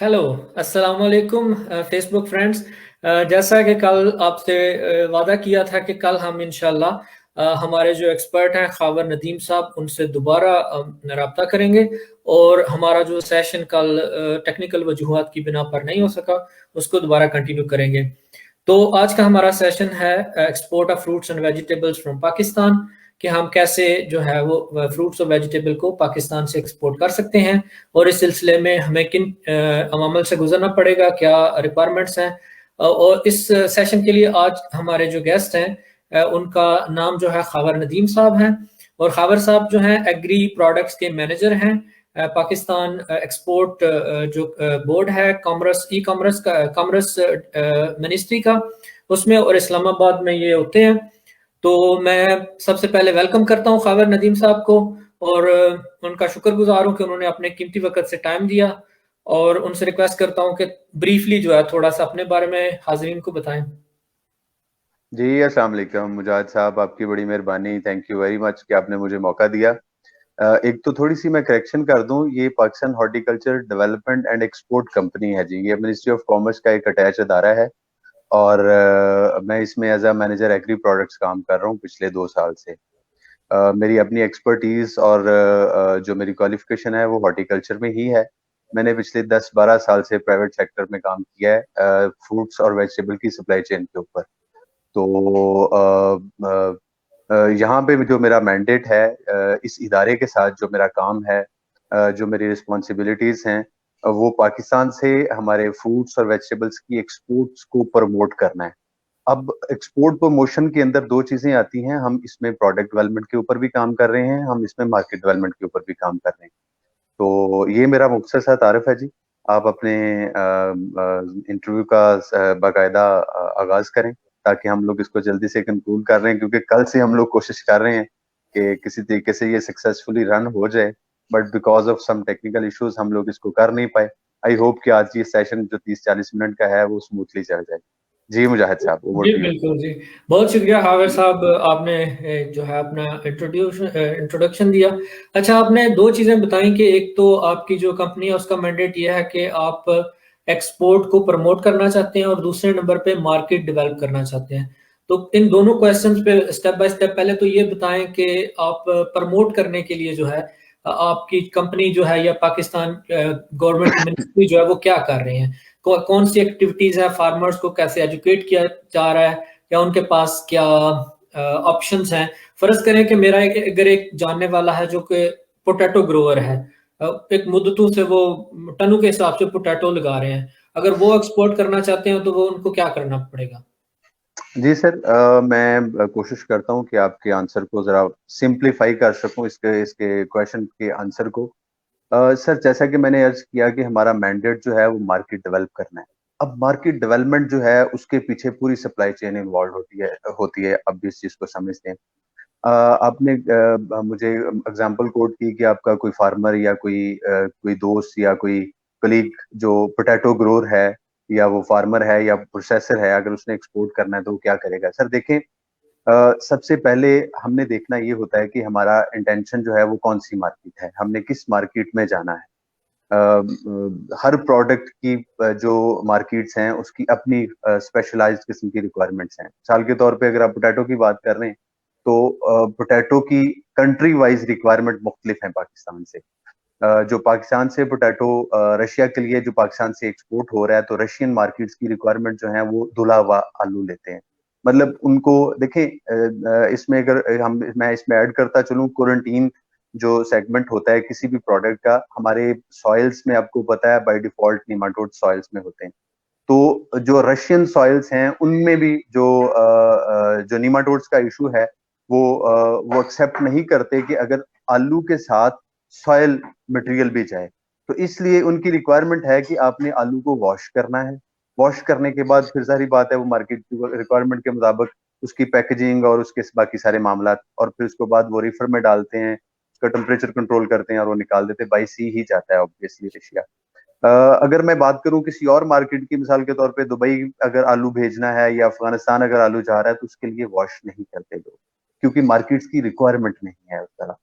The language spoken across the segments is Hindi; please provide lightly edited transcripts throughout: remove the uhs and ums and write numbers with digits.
हेलो, अस्सलाम वालेकुम फेसबुक फ्रेंड्स। जैसा कि कल आपसे वादा किया था कि कल हम इंशाल्लाह हमारे जो एक्सपर्ट हैं खावर नदीम साहब उनसे दोबारा रब्ता करेंगे और हमारा जो सेशन कल टेक्निकल वजूहात की बिना पर नहीं हो सका उसको दोबारा कंटिन्यू करेंगे। तो आज का हमारा सेशन है export of fruits and vegetables from Pakistan, कि हम कैसे जो है वो फ्रूट्स और वेजिटेबल को पाकिस्तान से एक्सपोर्ट कर सकते हैं और इस सिलसिले में हमें किन अवामल से गुजरना पड़ेगा, क्या रिक्वायरमेंट्स हैं। और इस सेशन के लिए आज हमारे जो गेस्ट हैं उनका नाम जो है खावर नदीम साहब हैं। और खावर साहब जो हैं एग्री प्रोडक्ट्स के मैनेजर हैं। पाकिस्तान एक्सपोर्ट जो बोर्ड है कॉमर्स ई कॉमर्स का कॉमर्स मिनिस्ट्री का उसमें और इस्लामाबाद में ये होते हैं। तो मैं सबसे पहले वेलकम करता हूं खावर नदीम साहब को और उनका शुक्रगुजार हूं कि उन्होंने अपने कीमती वक्त से टाइम दिया। और उनसे रिक्वेस्ट करता हूं कि ब्रीफली जो है थोड़ा सा अपने बारे में हाजरीन को बताएं। जी अस्सलाम वालेकुम मुजाहिद साहब, आपकी बड़ी मेहरबानी। थैंक यू वेरी मच कि आपने मुझे मौका दिया। एक तो थोड़ी सी मैं करेक्शन कर दूं, ये Pakistan horticulture development and export company है जी। ये मिनिस्ट्री ऑफ कॉमर्स का एक अटैच अदारा है और मैं इसमें as a manager agri products काम कर रहा हूँ पिछले 2 साल से। मेरी अपनी एक्सपर्टीज और जो मेरी क्वालिफिकेशन है वो हॉर्टिकल्चर में ही है। मैंने पिछले 10-12 साल से प्राइवेट सेक्टर में काम किया है फ्रूट्स और वेजिटेबल की सप्लाई चेन के ऊपर। तो यहाँ पे जो मेरा मैंडेट है, इस इदारे के साथ जो मेरा काम है, जो मेरी रिस्पॉन्सिबिलिटीज हैं, वो पाकिस्तान से हमारे फ्रूट्स और वेजिटेबल्स की एक्सपोर्ट्स को प्रमोट करना है। अब एक्सपोर्ट प्रमोशन के अंदर दो चीजें आती हैं। हम इसमें प्रोडक्ट डेवलपमेंट के ऊपर भी काम कर रहे हैं, हम इसमें मार्केट डेवलपमेंट के ऊपर भी काम कर रहे हैं। तो ये मेरा मुख्तसर सा तारुफ है जी। आप अपने इंटरव्यू का बाकायदा आगाज करें ताकि हम लोग इसको जल्दी से कंक्लूड कर रहे हैं, क्योंकि कल से हम लोग कोशिश कर रहे हैं कि किसी तरीके से ये सक्सेसफुली रन हो जाए। But because of some technical issues हम लोग इसको कर नहीं पाए। आई होप कि आज ये सेशन जो 30-40 मिनट का है वो स्मूथली चल जाए। जी मुजाहिद साहब, ओवर जी टू यू। बिल्कुल जी। बहुत शुक्रिया हावर साहब, आपने जो है अपना इंट्रोडक्शन दिया। अच्छा, आपने दो चीजें बताई कि एक तो आपकी जो कंपनी है उसका मैंडेट यह है कि आप एक्सपोर्ट को प्रमोट करना चाहते हैं और दूसरे नंबर पे मार्केट डेवलप करना चाहते हैं। तो इन दोनों क्वेश्चंस पे स्टेप बाय स्टेप पहले तो ये बताएं कि आप प्रमोट करने के लिए जो है आपकी कंपनी जो है या पाकिस्तान गवर्नमेंट मिनिस्ट्री जो है वो क्या कर रहे हैं, कौन सी एक्टिविटीज है, फार्मर्स को कैसे एजुकेट किया जा रहा है या उनके पास क्या ऑप्शंस हैं। फर्ज करें कि मेरा अगर एक जानने वाला है जो कि पोटैटो ग्रोअर है, एक मुद्दतों से वो टनों के हिसाब से पोटैटो लगा रहे हैं, अगर वो एक्सपोर्ट करना चाहते हैं तो वो उनको क्या करना पड़ेगा। जी सर, मैं कोशिश करता हूँ कि आपके आंसर को जरा सिंप्लीफाई कर सकूं, इसके इसके क्वेश्चन के आंसर को। सर, जैसा कि मैंने अर्ज किया कि हमारा मैंडेट जो है वो मार्केट डेवलप करना है। अब मार्केट डेवलपमेंट जो है उसके पीछे पूरी सप्लाई चेन इन्वॉल्व होती है। अब भी इस चीज को समझते हैं। आपने मुझे एग्जांपल कोट की कि आपका कोई फार्मर या कोई दोस्त या कोई कलीग जो पोटैटो ग्रोअर है, या वो फार्मर है या प्रोसेसर है, अगर उसने एक्सपोर्ट करना है तो वो क्या करेगा। सर देखें, सबसे पहले हमने देखना ये होता है कि हमारा इंटेंशन जो है वो कौन सी मार्केट है, हमने किस मार्केट में जाना है। हर प्रोडक्ट की जो मार्केट्स हैं उसकी अपनी स्पेशलाइज्ड किस्म की रिक्वायरमेंट्स हैं। मिसाल के तौर पे अगर आप पोटैटो की बात कर रहे हैं तो पोटैटो की कंट्री वाइज रिक्वायरमेंट मुख्तलिफ है पाकिस्तान से। जो पाकिस्तान से पोटैटो रशिया के लिए जो पाकिस्तान से एक्सपोर्ट हो रहा है, तो रशियन मार्केट्स की रिक्वायरमेंट जो है वो धुला हुआ आलू लेते हैं। मतलब उनको देखें, इसमें अगर हम मैं इसमें ऐड करता चलूं, क्वारंटीन जो सेगमेंट होता है किसी भी प्रोडक्ट का, हमारे सॉइल्स में आपको पता है बाय डिफॉल्ट निमाटोड सॉइल्स में होते हैं। तो जो रशियन सॉइल्स हैं उनमें भी जो निमाटोड्स का इशू है, वो एक्सेप्ट नहीं करते कि अगर आलू के साथ सॉइल मटेरियल भी जाए। तो इसलिए उनकी रिक्वायरमेंट है कि आपने आलू को वॉश करना है। वॉश करने के बाद फिर सारी बात है वो मार्केट की रिक्वायरमेंट के मुताबिक उसकी पैकेजिंग और उसके बाकी सारे मामला, और फिर उसके बाद वो रिफर में डालते हैं, उसका टेम्परेचर कंट्रोल करते हैं और वो निकाल देते हैं। बाई सी ही जाता है ऑब्वियसली रशिया। अगर मैं बात करूं किसी और मार्केट की, मिसाल के तौर पे दुबई अगर आलू भेजना है या अफगानिस्तान अगर आलू जा रहा है, तो उसके लिए वॉश नहीं करते लोग, क्योंकि मार्केट्स की रिक्वायरमेंट नहीं है उस तरह।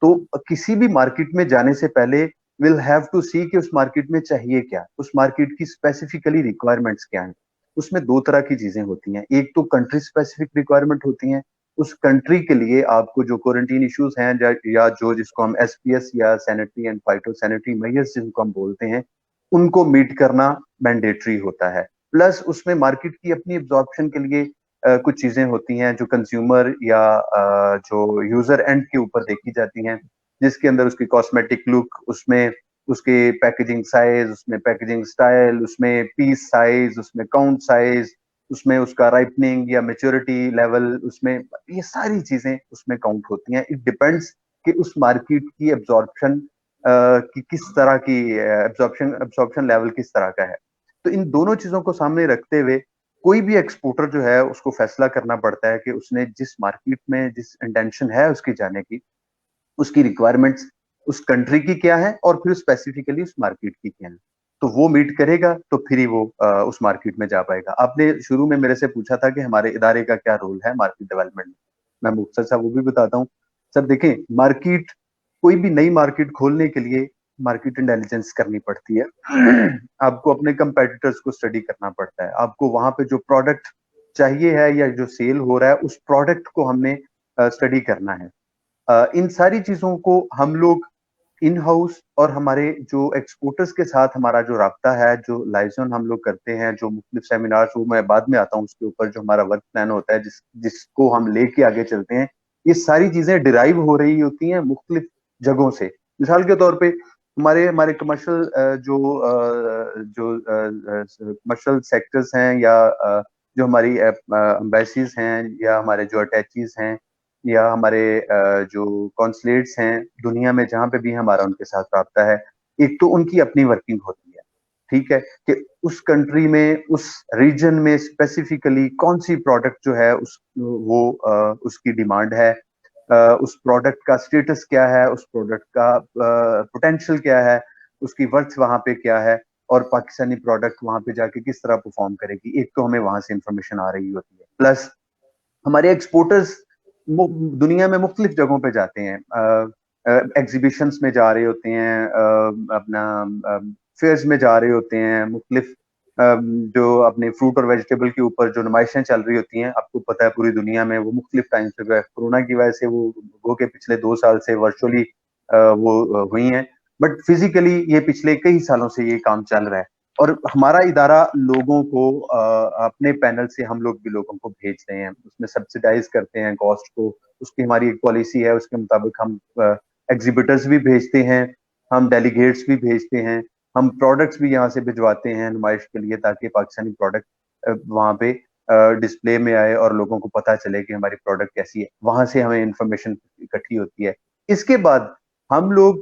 तो किसी भी मार्केट में जाने से पहले विल हैव टू सी कि उस मार्केट में चाहिए क्या, उस मार्केट की स्पेसिफिकली रिक्वायरमेंट्स क्या है। उसमें दो तरह की चीजें होती हैं, एक तो कंट्री स्पेसिफिक रिक्वायरमेंट होती हैं, उस कंट्री के लिए आपको जो क्वारंटीन इश्यूज हैं या जो जिसको हम एसपीएस या sanitary and phyto sanitary measures जिनको हम बोलते हैं, उनको मीट करना मैंडेटरी होता है। प्लस उसमें मार्केट की अपनी एब्जॉर्प्शन के लिए कुछ चीजें होती हैं जो कंज्यूमर या जो यूजर एंड के ऊपर देखी जाती हैं, जिसके अंदर उसकी कॉस्मेटिक लुक, उसमें उसके पैकेजिंग साइज, उसमें पैकेजिंग स्टाइल, उसमें पीस साइज, उसमें काउंट साइज, उसमें उसका राइपनिंग या मेच्योरिटी लेवल, उसमें ये सारी चीजें उसमें काउंट होती हैं। इट डिपेंड्स कि उस मार्केट की एब्जॉर्प्शन की किस तरह की एब्जॉर्प्शन लेवल किस तरह का है। तो इन दोनों चीजों को सामने रखते हुए कोई भी एक्सपोर्टर जो है उसको फैसला करना पड़ता है कि उसने जिस मार्केट में जिस इंटेंशन है उसकी जाने की, उसकी रिक्वायरमेंट्स उस कंट्री की क्या है और फिर स्पेसिफिकली उस मार्केट की क्या है। तो वो मीट करेगा तो फिर ही वो उस मार्केट में जा पाएगा। आपने शुरू में मेरे से पूछा था कि हमारे इदारे का क्या रोल है मार्केट डेवलपमेंट में, मैं मुख्तसर सा वो भी बताता हूँ। सर देखें, मार्केट, कोई भी नई मार्केट खोलने के लिए मार्केट इंटेलिजेंस करनी पड़ती है। आपको अपने कंपेटिटर्स को स्टडी करना पड़ता है, आपको वहां पे जो प्रोडक्ट चाहिए है या जो सेल हो रहा है उस प्रोडक्ट को हमने स्टडी करना है। इन सारी चीजों को हम लोग इन हाउस और हमारे जो एक्सपोर्टर्स के साथ हमारा जो राब्ता है, जो लाइजन हम लोग करते हैं, जो मुख्तलिफ सेमिनार्स, वो मैं बाद में आता हूँ उसके ऊपर, जो हमारा वर्क प्लान होता है जिसको हम लेके आगे चलते हैं, ये सारी चीजें डिराइव हो रही होती हैं मुख्तलिफ जगहों से। मिसाल के तौर पे हमारे हमारे कमर्शियल जो कमर्शियल सेक्टर्स हैं या जो हमारी एम्बेसीज हैं या हमारे जो अटैचीज हैं या हमारे जो कॉन्सुलेट्स हैं दुनिया में जहां पे भी हमारा उनके साथ राब्ता है, एक तो उनकी अपनी वर्किंग होती है, ठीक है, कि उस कंट्री में उस रीजन में स्पेसिफिकली कौन सी प्रोडक्ट जो है उसकी डिमांड है, उस प्रोडक्ट का स्टेटस क्या है, उस प्रोडक्ट का पोटेंशियल क्या है, उसकी वर्थ वहां पे क्या है, और पाकिस्तानी प्रोडक्ट वहां पे जाके किस तरह परफॉर्म करेगी। एक तो हमें वहां से इंफॉर्मेशन आ रही होती है, प्लस हमारे एक्सपोर्टर्स दुनिया में मुख्तलिफ जगहों पे जाते हैं, एग्जीबिशंस में जा रहे होते हैं, अपना फेयर्स में जा रहे होते हैं, मुख्तलिफ जो अपने फ्रूट और वेजिटेबल के ऊपर जो नुमाइशें चल रही होती हैं, आपको पता है पूरी दुनिया में वो मुख्तलिफ टाइम से, कोरोना की वजह से वो के पिछले 2 साल से वर्चुअली वो हुई हैं, बट फिजिकली ये पिछले कई सालों से ये काम चल रहा है। और हमारा इदारा लोगों को अपने पैनल से हम लोग भी लोगों को भेज रहे हैं, उसमें सब्सिडाइज करते हैं कॉस्ट को, उसकी हमारी एक पॉलिसी है, उसके मुताबिक हम एग्जीबिटर्स भी भेजते हैं, हम डेलीगेट्स भी भेजते हैं, हम प्रोडक्ट्स भी यहाँ से भिजवाते हैं नुमाइश के लिए, ताकि पाकिस्तानी प्रोडक्ट वहाँ पे डिस्प्ले में आए और लोगों को पता चले कि हमारी प्रोडक्ट कैसी है। वहां से हमें इंफॉर्मेशन इकट्ठी होती है। इसके बाद हम लोग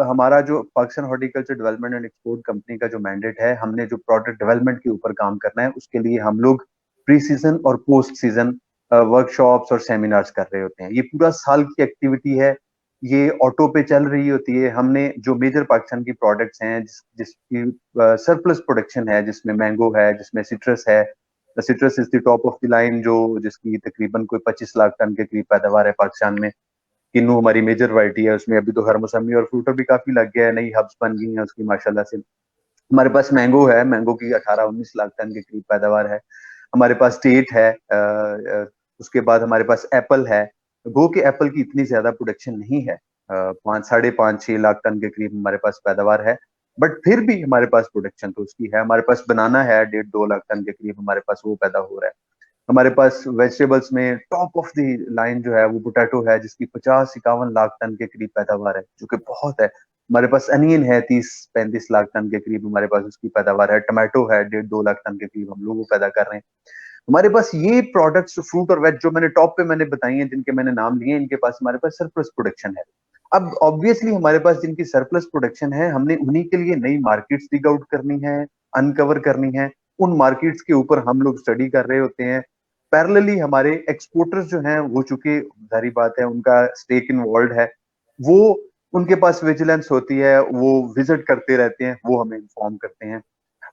हमारा जो Pakistan horticulture development and export company का जो मैंडेट है, हमने जो प्रोडक्ट डेवलपमेंट के ऊपर काम करना है, उसके लिए हम लोग प्री सीजन और पोस्ट सीजन वर्कशॉप्स और सेमिनार्स कर रहे होते हैं। ये पूरा साल की एक्टिविटी है, ये ऑटो पे चल रही होती है। हमने जो मेजर पाकिस्तान की प्रोडक्ट्स हैं जिसकी सरप्लस प्रोडक्शन है, जिसमें मैंगो है, जिसमें सिट्रस है, citrus is the top of the line, जो जिसकी तकरीबन कोई 25 लाख टन के करीब पैदावार है पाकिस्तान में। किन्नू हमारी मेजर वैरायटी है, उसमें अभी तो हर मौसमी और फ्रूटर भी काफी लग गया है, नई हब्स बन गई हैं उसकी माशाल्लाह से। हमारे पास मैंगो है, मैंगो की 18-19 लाख टन के करीब पैदावार है। हमारे पास डेट है, उसके बाद हमारे पास एप्पल है। गो के एप्पल की इतनी ज्यादा प्रोडक्शन नहीं है, 5, 5.5, 6 लाख टन के करीब हमारे पास पैदावार है, बट फिर भी हमारे पास प्रोडक्शन तो उसकी है। हमारे पास बनाना है 1.5-2 लाख टन के करीब हमारे पास वो पैदा हो रहा है। हमारे पास वेजिटेबल्स में टॉप ऑफ द लाइन जो है वो पोटैटो है, जिसकी 50-51 लाख टन के करीब पैदावार है, जो कि बहुत है। हमारे पास अनियन है, 30-35 लाख टन के करीब हमारे पास उसकी पैदावार है। टमाटो है, 1.5-2 लाख टन के करीब हम लोग वो पैदा कर रहे हैं। हमारे पास ये प्रोडक्ट्स फ्रूट और वेज जो मैंने टॉप पे मैंने बताई हैं, जिनके मैंने नाम लिए, इनके पास हमारे पास सरप्लस प्रोडक्शन है। अब ऑब्वियसली हमारे पास जिनकी सरप्लस प्रोडक्शन है, हमने उन्हीं के लिए नई मार्केट्स डिग आउट करनी है, अनकवर करनी है। उन मार्केट्स के ऊपर हम लोग स्टडी कर रहे होते हैं। पैरेलली हमारे एक्सपोर्टर्स जो हैं वो, चूंकि जारी बात है उनका स्टेक इन्वॉल्व है, वो उनके पास विजिलेंस होती है, वो विजिट करते रहते हैं, वो हमें इन्फॉर्म करते हैं।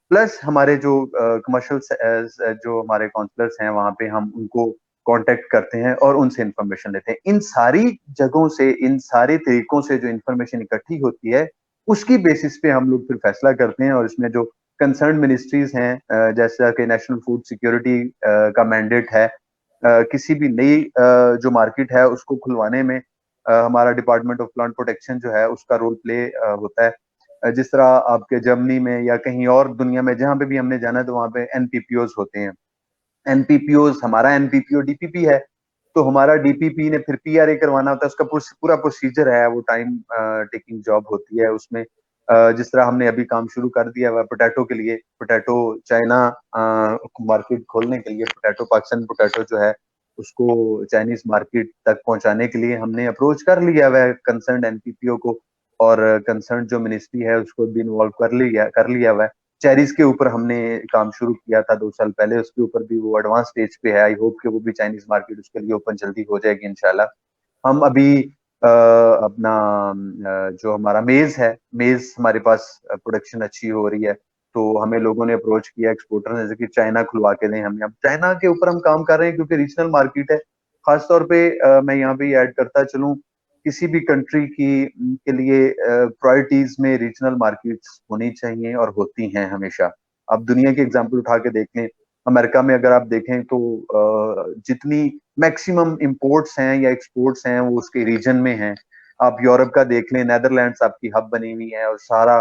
प्लस हमारे जो कमर्शियल जो हमारे काउंसलर्स हैं वहां पे, हम उनको कांटेक्ट करते हैं और उनसे इंफॉर्मेशन लेते हैं। इन सारी जगहों से, इन सारे तरीकों से जो इंफॉर्मेशन इकट्ठी होती है, उसकी बेसिस पे हम लोग फिर फैसला करते हैं। और इसमें जो कंसर्न मिनिस्ट्रीज हैं, जैसा कि नेशनल फूड सिक्योरिटी का मैंडेट है, किसी भी नई जो मार्केट है उसको खुलवाने में हमारा डिपार्टमेंट ऑफ प्लांट प्रोटेक्शन जो है उसका रोल प्ले होता है। जिस तरह आपके जर्मनी में या कहीं और दुनिया में जहां पे भी हमने जाना है तो वहां पे एनपीपीओज होते हैं। एनपीपीओज, हमारा एनपीपीओ डीपीपी है, तो हमारा डीपीपी ने फिर पीआरए करवाना होता है। उसका पूरा प्रोसीजर है, वो टाइम टेकिंग जॉब होती है। उसमें जिस तरह हमने अभी काम शुरू कर दिया हुआ पोटैटो के लिए, पोटैटो चाइना मार्केट खोलने के लिए, पोटैटो पाकिस्तान पोटैटो जो है उसको चाइनीज मार्केट तक पहुंचाने के लिए हमने अप्रोच कर लिया हुआ है कंसर्न एनपीपीओ को, और कंसर्न जो मिनिस्ट्री है उसको भी इन्वॉल्व कर लिया हुआ है। चेरीज के ऊपर हमने काम शुरू किया था 2 साल पहले, उसके ऊपर भी वो एडवांस स्टेज पे है। आई होप कि वो भी चाइनीज मार्केट उसके लिए ओपन जल्दी हो जाएगी इंशाल्लाह। हम अभी अपना जो हमारा मेज है, मेज हमारे पास प्रोडक्शन अच्छी हो रही है, तो हमें लोगों ने अप्रोच किया एक्सपोर्टर ने कि चाइना खुलवा के दें हमें। अब चाइना के ऊपर हम काम कर रहे हैं क्योंकि रीजनल मार्केट है। खासतौर पे मैं यहाँ पे ऐड करता चलूँ, किसी भी कंट्री की के लिए प्रायोरिटीज में रीजनल मार्केट्स होनी चाहिए और होती हैं हमेशा। आप दुनिया के एग्जांपल उठा के देख लें, अमेरिका में अगर आप देखें तो जितनी मैक्सिमम इंपोर्ट्स हैं या एक्सपोर्ट्स हैं वो उसके रीजन में हैं। आप यूरोप का देख लें, नेदरलैंड्स आपकी हब बनी हुई है, और सारा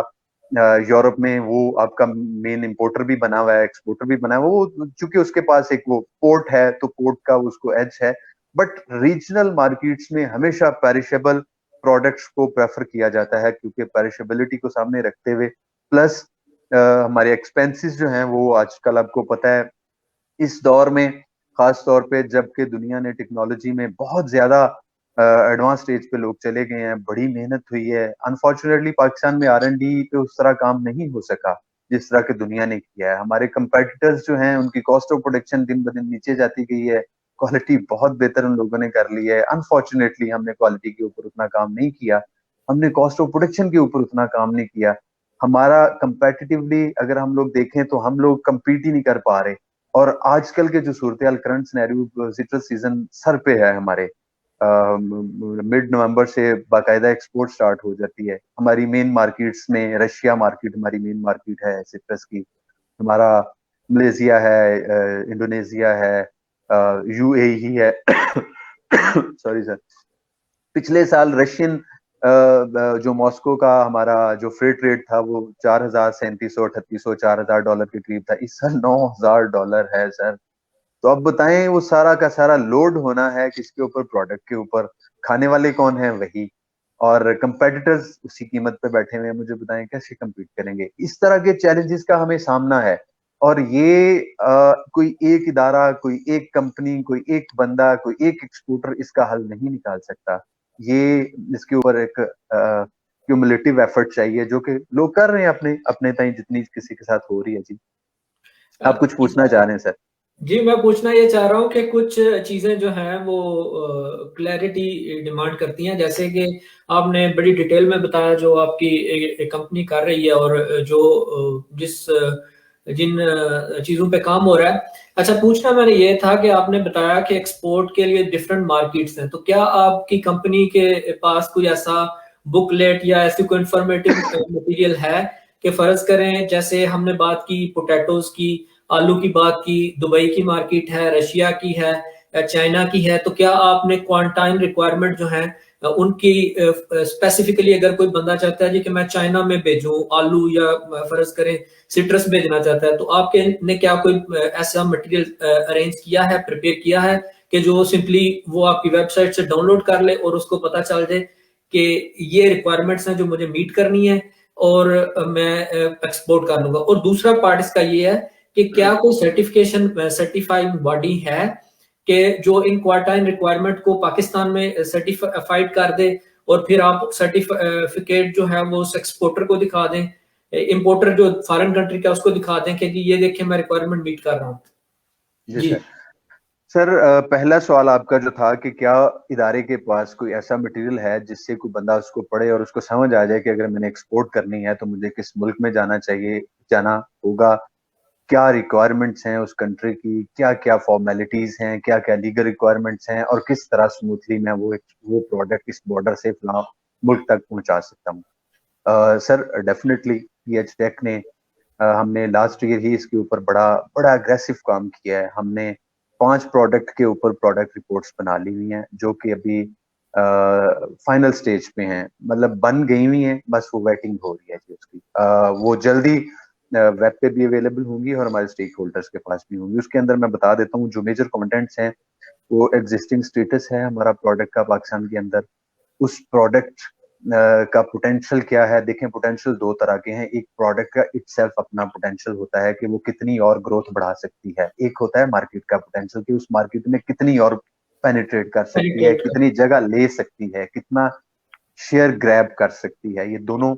यूरोप में वो आपका मेन इंपोर्टर भी बना हुआ है, एक्सपोर्टर भी बना हुआ है। वो चूंकि उसके पास एक वो पोर्ट है तो पोर्ट का उसको एज है। बट रीजनल मार्केट्स में हमेशा पेरिशेबल प्रोडक्ट्स को प्रेफर किया जाता है, क्योंकि पेरिशेबिलिटी को सामने रखते हुए, प्लस हमारे एक्सपेंसेस जो हैं वो आजकल आपको पता है इस दौर में, खास तौर पे जबकि दुनिया ने टेक्नोलॉजी में बहुत ज्यादा एडवांस स्टेज पे लोग चले गए हैं, बड़ी मेहनत हुई है। अनफॉर्चुनेटली पाकिस्तान में आर एंड डी पे उस तरह काम नहीं हो सका जिस तरह की दुनिया ने किया है। हमारे कंपेटिटर्स जो हैं उनकी कॉस्ट ऑफ प्रोडक्शन दिन ब दिन नीचे जाती गई है, क्वालिटी बहुत बेहतर उन लोगों ने कर ली है। अनफॉर्चुनेटली हमने क्वालिटी के ऊपर उतना काम नहीं किया, हमने कॉस्ट ऑफ प्रोडक्शन के ऊपर उतना काम नहीं किया। हमारा कंपेटिटिवली अगर हम लोग देखें तो हम लोग कम्पीट ही नहीं कर पा रहे। और आजकल के जो सूरत हाल, करंट सिनेरियो, सिट्रस सीजन सर पे है हमारे, मिड नवंबर से बाकायदा एक्सपोर्ट स्टार्ट हो जाती है हमारी मेन मार्केट्स में। रशिया मार्केट हमारी मेन मार्केट है सिट्रस की, हमारा मलेशिया है, इंडोनेशिया है, यूएई है। Sorry sir. पिछले साल रशियन जो मॉस्को का हमारा जो फ्रेट रेट था वो 4,000, 3700, 3800, $4,000 के करीब था। इस साल $9,000 है सर। तो अब बताएं वो सारा का सारा लोड होना है किसके ऊपर? प्रोडक्ट के ऊपर। खाने वाले कौन है? वही। और कंपेटिटर्स उसी कीमत पे बैठे हुए हैं, मुझे बताएं कैसे compete करेंगे? इस तरह के चैलेंजेस का हमें सामना है। और ये कोई एक इदारा, कोई एक कंपनी, कोई एक बंदा, कोई एक एक्सपोर्टर इसका हल नहीं निकाल सकता। ये इसके ऊपर एक क्यूमुलेटिव एफर्ट चाहिए जो कि लोग कर रहे हैं अपने अपने ताई, जितनी किसी के साथ हो रही है। जी, आप कुछ पूछना चाह रहे हैं सर? जी, मैं पूछना ये चाह रहा हूँ कि कुछ चीज़ें जो हैं वो क्लैरिटी डिमांड करती हैं। जैसे कि आपने बड़ी डिटेल में बताया जो आपकी एक कंपनी कर रही है और जो जिन चीज़ों पे काम हो रहा है। अच्छा, पूछना मैंने ये था कि आपने बताया कि एक्सपोर्ट के लिए डिफरेंट मार्केट्स हैं, तो क्या आपकी कंपनी के पास कोई ऐसा बुकलेट या ऐसी कोई इंफॉर्मेटिव मटेरियल है कि फर्ज करें जैसे हमने बात की पोटैटोज की, आलू की बात की, दुबई की मार्केट है, रशिया की है, चाइना की है, तो क्या आपने क्वांटाइन रिक्वायरमेंट जो है उनकी स्पेसिफिकली अगर कोई बंदा चाहता है जी कि मैं चाइना में भेजूं आलू या फर्ज करें सिट्रस भेजना चाहता है, तो आपके ने क्या कोई ऐसा मटेरियल अरेंज किया है, प्रिपेयर किया है कि जो सिंपली वो आपकी वेबसाइट से डाउनलोड कर ले और उसको पता चल जाए कि ये रिक्वायरमेंट्स हैं जो मुझे मीट करनी है और मैं एक्सपोर्ट कर लूंगा? और दूसरा पार्ट इसका ये है कि क्या कोई सर्टिफिकेशन सर्टिफाइड बॉडी है कि जो इन क्वार्टाइन रिक्वायरमेंट को पाकिस्तान में सर्टिफाइड कर दे और फिर आप सर्टिफिकेट जो है वो उस एक्सपोर्टर को दिखा दें, इंपोर्टर जो फॉरेन कंट्री का उसको दिखा दें कि ये देखिए मैं रिक्वायरमेंट मीट कर रहा हूँ? जी जी। सर। सर, पहला सवाल आपका जो था कि क्या इदारे के पास कोई ऐसा मटेरियल है जिससे कोई बंदा उसको पढ़े और उसको समझ आ जाए कि अगर मैंने एक्सपोर्ट करनी है तो मुझे किस मुल्क में जाना चाहिए, जाना होगा, क्या रिक्वायरमेंट्स हैं उस कंट्री की, क्या क्या फॉर्मेलिटीज हैं, क्या क्या लीगल रिक्वायरमेंट्स हैं, और किस तरह स्मूथली मैं वो प्रोडक्ट इस बॉर्डर से फला मुल्क तक पहुंचा सकता हूँ। सर डेफिनेटली पीएच टेक ने हमने लास्ट ईयर ही इसके ऊपर बड़ा बड़ा अग्रेसिव काम किया है। हमने 5 प्रोडक्ट के ऊपर प्रोडक्ट रिपोर्ट्स बना ली हुई हैं जो कि अभी फाइनल स्टेज पे हैं, मतलब बन गई हुई हैं, बस वो वेटिंग हो रही है जी उसकी। वो जल्दी वेब पे भी अवेलेबल होंगी और हमारे स्टेक होल्डर्स के पास भी होंगी। उसके अंदर मैं बता देता हूँ जो मेजर कंटेंट्स हैं, वो एग्जिस्टिंग स्टेटस है हमारा प्रोडक्ट का पाकिस्तान के अंदर, उस प्रोडक्ट का पोटेंशियल क्या है। देखें, पोटेंशियल दो तरह के हैं। एक प्रोडक्ट का इटसेल्फ अपना पोटेंशियल होता है कि वो कितनी और ग्रोथ बढ़ा सकती है, एक होता है मार्केट का पोटेंशियल कि उस मार्केट में कितनी और पेनिट्रेट कर सकती है, पेनिट्रेट कितनी जगह ले सकती है, कितना शेयर ग्रैब कर सकती है। ये दोनों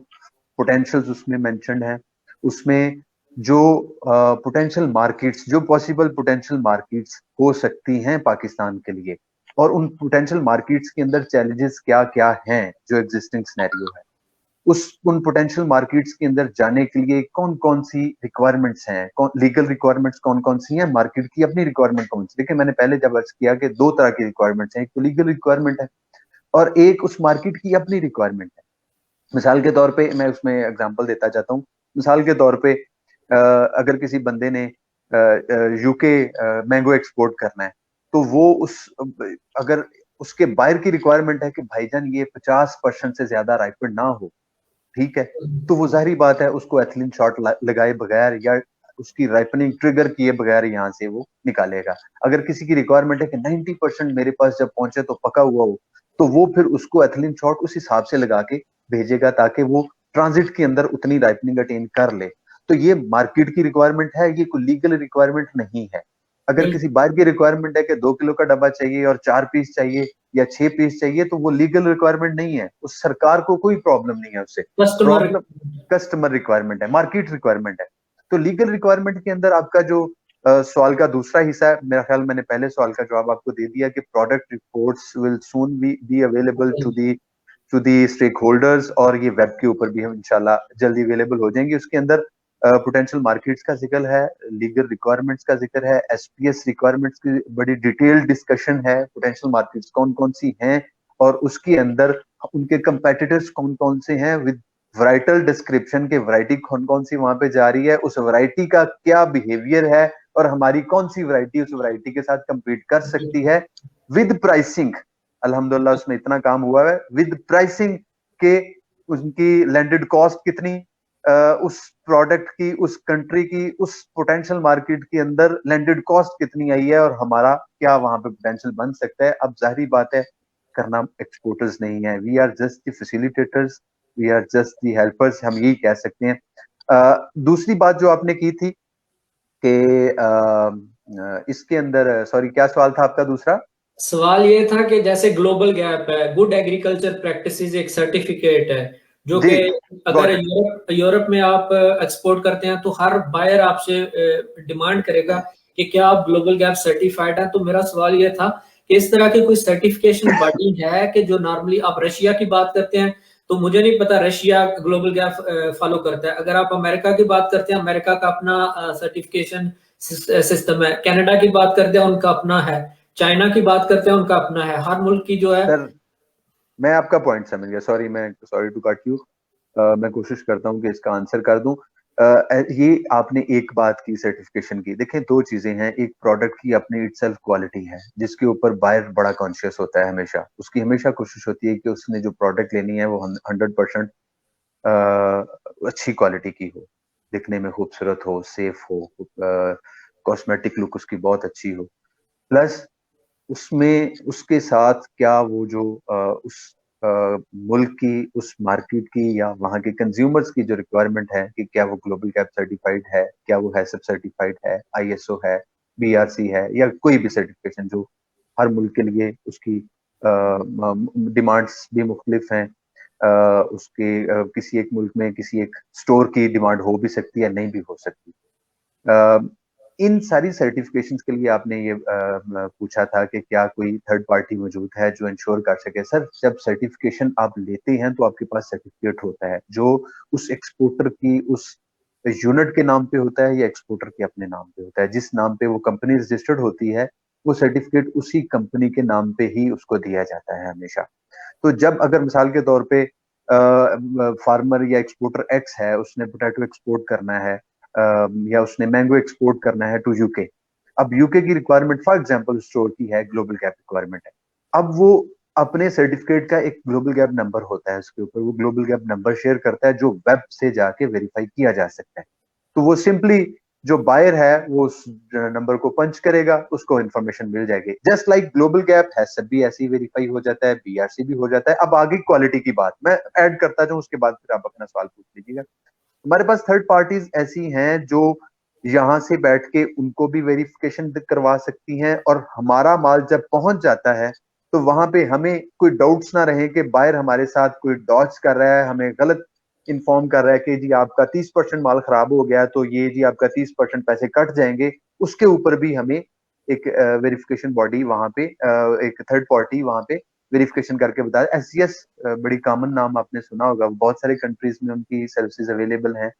पोटेंशियल्स उसमें मेंशन्ड है। उसमें जो पोटेंशियल मार्केट्स, जो पॉसिबल पोटेंशियल मार्केट्स हो सकती हैं पाकिस्तान के लिए, और उन पोटेंशियल मार्केट्स के अंदर चैलेंजेस क्या क्या हैं जो एग्जिस्टिंग सिनेरियो है, उन पोटेंशियल मार्केट्स के अंदर जाने के लिए कौन कौन सी रिक्वायरमेंट्स हैं, लीगल रिक्वायरमेंट्स कौन कौन सी हैं, मार्केट की अपनी रिक्वायरमेंट कौन सी। देखिए, मैंने पहले जब अर्ज किया कि दो तरह की रिक्वायरमेंट्स हैं, एक तो लीगल रिक्वायरमेंट है और एक उस मार्केट की अपनी रिक्वायरमेंट है। मिसाल के तौर पे मैं उसमें एग्जांपल देता जाता हूँ। मिसाल के तौर पे अगर किसी बंदे ने यूके मैंगो एक्सपोर्ट करना है, तो वो अगर उसके बायर की रिक्वायरमेंट है कि भाईजान ये 50% से ज्यादा राइपेंड ना हो, ठीक है, तो वो जाहिर बात है उसको एथिलीन शॉट लगाए बगैर या उसकी राइपनिंग ट्रिगर किए बगैर यहाँ से वो निकालेगा। अगर किसी की रिक्वायरमेंट है कि 90% मेरे पास जब पहुंचे तो पका हुआ हो, तो वो फिर उसको एथिलीन शॉट उस हिसाब से लगा के भेजेगा ताकि वो ट्रांजिट के अंदर उतनी राइपनिंग अटेन कर ले। तो ये मार्केट की रिक्वायरमेंट है, ये कोई लीगल रिक्वायरमेंट नहीं है। अगर किसी बाहर की रिक्वायरमेंट है कि 2 किलो का डब्बा चाहिए और 4 पीस चाहिए या 6 पीस चाहिए, तो वो लीगल रिक्वायरमेंट नहीं है, उस सरकार को कोई प्रॉब्लम नहीं है उससे। कस्टमर। प्रॉब्लम कस्टमर रिक्वायरमेंट है, मार्केट रिक्वायरमेंट है। तो लीगल रिक्वायरमेंट के अंदर आपका जो सवाल का दूसरा हिस्सा है, मेरा ख्याल मैंने पहले सवाल का जवाब आपको दे दिया कि product reports will soon be available to the stakeholders, और ये वेब के ऊपर भी हम इंशाल्लाह जल्दी अवेलेबल हो जाएंगे। उसके अंदर पोटेंशियल मार्केट्स का जिक्र है, लीगल रिक्वायरमेंट्स का जिक्र है, एसपीएस रिक्वायरमेंट्स की बड़ी डिटेल्ड डिस्कशन है, पोटेंशियल मार्केट्स कौन कौन सी हैं और उसके अंदर उनके कंपेटिटर्स कौन कौन से हैं, विद वराइटल डिस्क्रिप्शन के वैरायटी कौन कौन सी वहां पे जा रही है, उस वैरायटी का क्या बिहेवियर है और हमारी कौन सी वैरायटी उस वैरायटी के साथ compete कर सकती है, विद प्राइसिंग। अल्हम्दुलिल्लाह उसमें इतना काम हुआ है विद प्राइसिंग के, उनकी लैंडेड कॉस्ट कितनी, उस प्रोडक्ट की, उस कंट्री की, उस पोटेंशियल मार्केट के अंदर लैंडेड कॉस्ट कितनी आई है और हमारा क्या वहां पे पोटेंशियल बन सकता है। अब जाहिर बात है करना एक्सपोर्टर्स नहीं है, we are just the facilitators, we are just the helpers, हम यही कह सकते हैं। दूसरी बात जो आपने की थी कि इसके अंदर, सॉरी क्या सवाल था आपका दूसरा? सवाल ये था कि जैसे ग्लोबल गैप है, गुड एग्रीकल्चर प्रैक्टिसेस एक सर्टिफिकेट है जो जी, कि अगर गॉट इट। यूरोप में आप एक्सपोर्ट करते हैं तो हर बायर आपसे डिमांड करेगा कि क्या आप ग्लोबल गैप सर्टिफाइड हैं। तो मेरा सवाल ये था कि इस तरह की कोई सर्टिफिकेशन बॉडी है कि जो नॉर्मली आप रशिया की बात करते हैं तो मुझे नहीं पता रशिया ग्लोबल गैप फॉलो करता है। अगर आप अमेरिका की बात करते हैं, अमेरिका का अपना सर्टिफिकेशन सिस्टम है। कनाडा की बात करते हैं, उनका अपना है। चाइना की बात करते हैं, उनका अपना है। हर मुल्क की जो है। सर मैं आपका पॉइंट समझ गया, सॉरी टू कट यू। मैं कोशिश करता हूँ कि इसका आंसर कर दूं। ये आपने एक बात की सर्टिफिकेशन की, देखें दो चीजें हैं, एक प्रोडक्ट की अपनी इटसेल्फ क्वालिटी है जिसके ऊपर बायर बड़ा कॉन्शियस होता है, हमेशा उसकी हमेशा कोशिश होती है कि उसने जो प्रोडक्ट लेनी है वो 100% अच्छी क्वालिटी की हो, दिखने में खूबसूरत हो, सेफ हो, कॉस्मेटिक लुक उसकी बहुत अच्छी हो, प्लस उसमें उसके साथ क्या वो जो उस मुल्क की, उस मार्केट की या वहाँ के कंज्यूमर्स की जो रिक्वायरमेंट है कि क्या वो ग्लोबल कैप सर्टिफाइड है, क्या वो हैसप सर्टिफाइड है, आईएसओ है, बीआरसी है, या कोई भी सर्टिफिकेशन जो हर मुल्क के लिए उसकी डिमांड्स भी मुख्तलिफ हैं। उसके किसी एक मुल्क में किसी एक स्टोर की डिमांड हो भी सकती है, नहीं भी हो सकती। इन सारी सर्टिफिकेशंस के लिए आपने ये पूछा था कि क्या कोई थर्ड पार्टी मौजूद है जो इंश्योर कर सके। सर जब सर्टिफिकेशन आप लेते हैं तो आपके पास सर्टिफिकेट होता है जो उस एक्सपोर्टर की उस यूनिट के नाम पे होता है या एक्सपोर्टर के अपने नाम पे होता है। जिस नाम पे वो कंपनी रजिस्टर्ड होती है वो सर्टिफिकेट उसी कंपनी के नाम पे ही उसको दिया जाता है हमेशा। तो जब अगर मिसाल के तौर पे फार्मर या एक्सपोर्टर एक्स है, उसने पोटैटो एक्सपोर्ट करना है, या उसने मैंगो एक्सपोर्ट करना है टू यूके। अब यूके की रिक्वायरमेंट फॉर एग्जांपल स्टोर की है, ग्लोबल गैप रिक्वायरमेंट है। अब वो अपने सर्टिफिकेट का एक ग्लोबल गैप नंबर होता है, उसके ऊपर वो ग्लोबल गैप नंबर शेयर करता है, जो वेब से जाके वेरीफाई किया जा सकता है। तो वो सिंपली जो बायर है वो उस नंबर को पंच करेगा, उसको इन्फॉर्मेशन मिल जाएगी। जस्ट लाइक ग्लोबल गैप है, सब भी ऐसे ही वेरीफाई हो जाता है, बीआरसी भी हो जाता है। अब आगे क्वालिटी की बात मैं ऐड करता जाऊं, उसके बाद फिर आप अपना सवाल पूछ लीजिएगा। हमारे पास थर्ड पार्टीज ऐसी हैं जो यहाँ से बैठ के उनको भी वेरिफिकेशन करवा सकती हैं, और हमारा माल जब पहुंच जाता है तो वहां पे हमें कोई डाउट्स ना रहे कि बायर हमारे साथ कोई डॉच कर रहा है, हमें गलत इन्फॉर्म कर रहा है कि जी आपका 30% माल खराब हो गया तो ये जी आपका 30% पैसे कट जाएंगे। उसके ऊपर भी हमें एक वेरिफिकेशन बॉडी वहां पे, एक थर्ड पार्टी वहां पे वेरिफिकेशन करके बताया। एसजीएस बड़ी कॉमन नाम आपने सुना होगा, बहुत सारे कंट्रीज में उनकी सर्विसेज अवेलेबल हैं।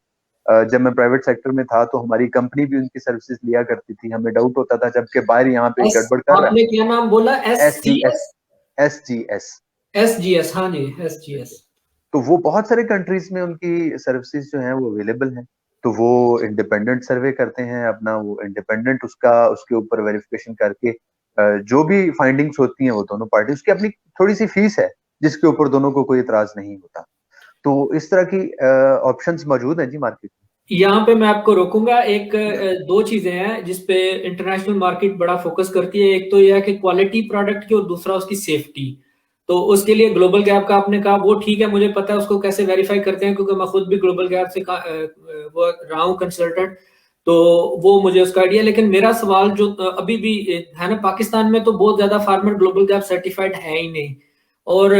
जब मैं प्राइवेट सेक्टर में था तो हमारी कंपनी भी उनकी सर्विसेज लिया करती थी, हमें डाउट होता था जबकि बाहर यहाँ पे एस, गड़बड़ कर रहा आपने क्या नाम बोला? है। S S C G S, S S G S. S G S, हाँ जी, एस जी एस। तो वो बहुत सारे कंट्रीज में उनकी सर्विसेज जो हैं वो अवेलेबल हैं। तो वो इंडिपेंडेंट सर्वे करते हैं अपना, वो इंडिपेंडेंट उसका उसके ऊपर वेरिफिकेशन करके जो भी फाइंडिंग्स होती हैं वो दोनों पार्टी, उसकी अपनी थोड़ी सी फीस है जिसके ऊपर दोनों को कोई इतराज नहीं होता। तो इस तरह की ऑप्शंस मौजूद हैं जी मार्केट में। यहाँ पे मैं आपको रोकूंगा। एक दो चीजें हैं जिसपे इंटरनेशनल मार्केट बड़ा फोकस करती है। एक तो यह है कि क्वालिटी प्रोडक्ट की, और दूसरा उसकी सेफ्टी। तो उसके लिए ग्लोबल गैप का आपने कहा, वो ठीक है, मुझे पता है उसको कैसे वेरीफाई करते हैं, क्योंकि मैं खुद भी ग्लोबल गैप से वो रहा हूँ कंसल्टेंट। तो वो मुझे उसका आइडिया। लेकिन मेरा सवाल जो अभी भी है ना, पाकिस्तान में तो बहुत ज्यादा फार्मर ग्लोबल गैप सर्टिफाइड है ही नहीं। और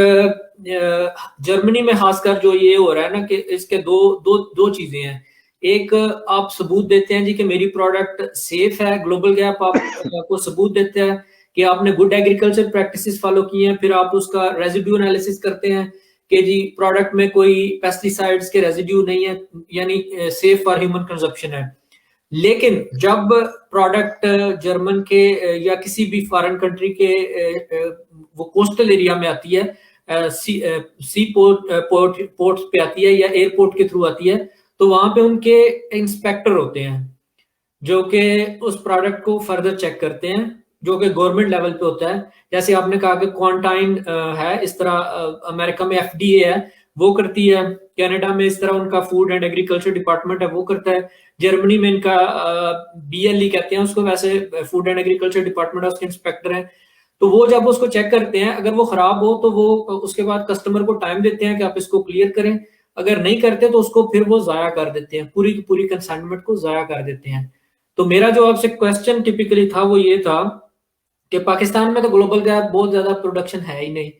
जर्मनी में खासकर जो ये हो रहा है ना, कि इसके दो दो दो चीजें हैं। एक, आप सबूत देते हैं जी कि मेरी प्रोडक्ट सेफ है, ग्लोबल गैप आपको सबूत देते हैं कि आपने गुड एग्रीकल्चर प्रैक्टिसेस फॉलो की हैं। फिर आप उसका रेजिड्यू एनालिसिस करते हैं कि जी प्रोडक्ट में कोई पेस्टिसाइड्स के रेजिड्यू नहीं है, यानी सेफ फॉर ह्यूमन कंजप्शन है। लेकिन जब प्रोडक्ट जर्मन के या किसी भी फॉरेन कंट्री के वो कोस्टल एरिया में आती है, सी पोर्ट्स पे आती है या एयरपोर्ट के थ्रू आती है, तो वहां पे उनके इंस्पेक्टर होते हैं जो कि उस प्रोडक्ट को फर्दर चेक करते हैं, जो कि गवर्नमेंट लेवल पे होता है। जैसे आपने कहा कि क्वारंटाइन है, इस तरह अमेरिका में एफडीए है, वो करती है। कनाडा में इस तरह उनका फूड एंड एग्रीकल्चर डिपार्टमेंट है, वो करता है। जर्मनी में इनका बीएलई कहते हैं उसको, वैसे फूड एंड एग्रीकल्चर डिपार्टमेंट है, उसके इंस्पेक्टर हैं। तो वो जब उसको चेक करते हैं, अगर वो खराब हो तो वो उसके बाद कस्टमर को टाइम देते हैं कि आप इसको क्लियर करें। अगर नहीं करते तो उसको फिर वो जाया कर देते हैं, पूरी की पूरी कंसाइनमेंट को जाया कर देते हैं। तो मेरा जो आपसे क्वेश्चन टिपिकली था वो ये था कि पाकिस्तान में तो ग्लोबल गैप बहुत ज्यादा प्रोडक्शन है ही नहीं।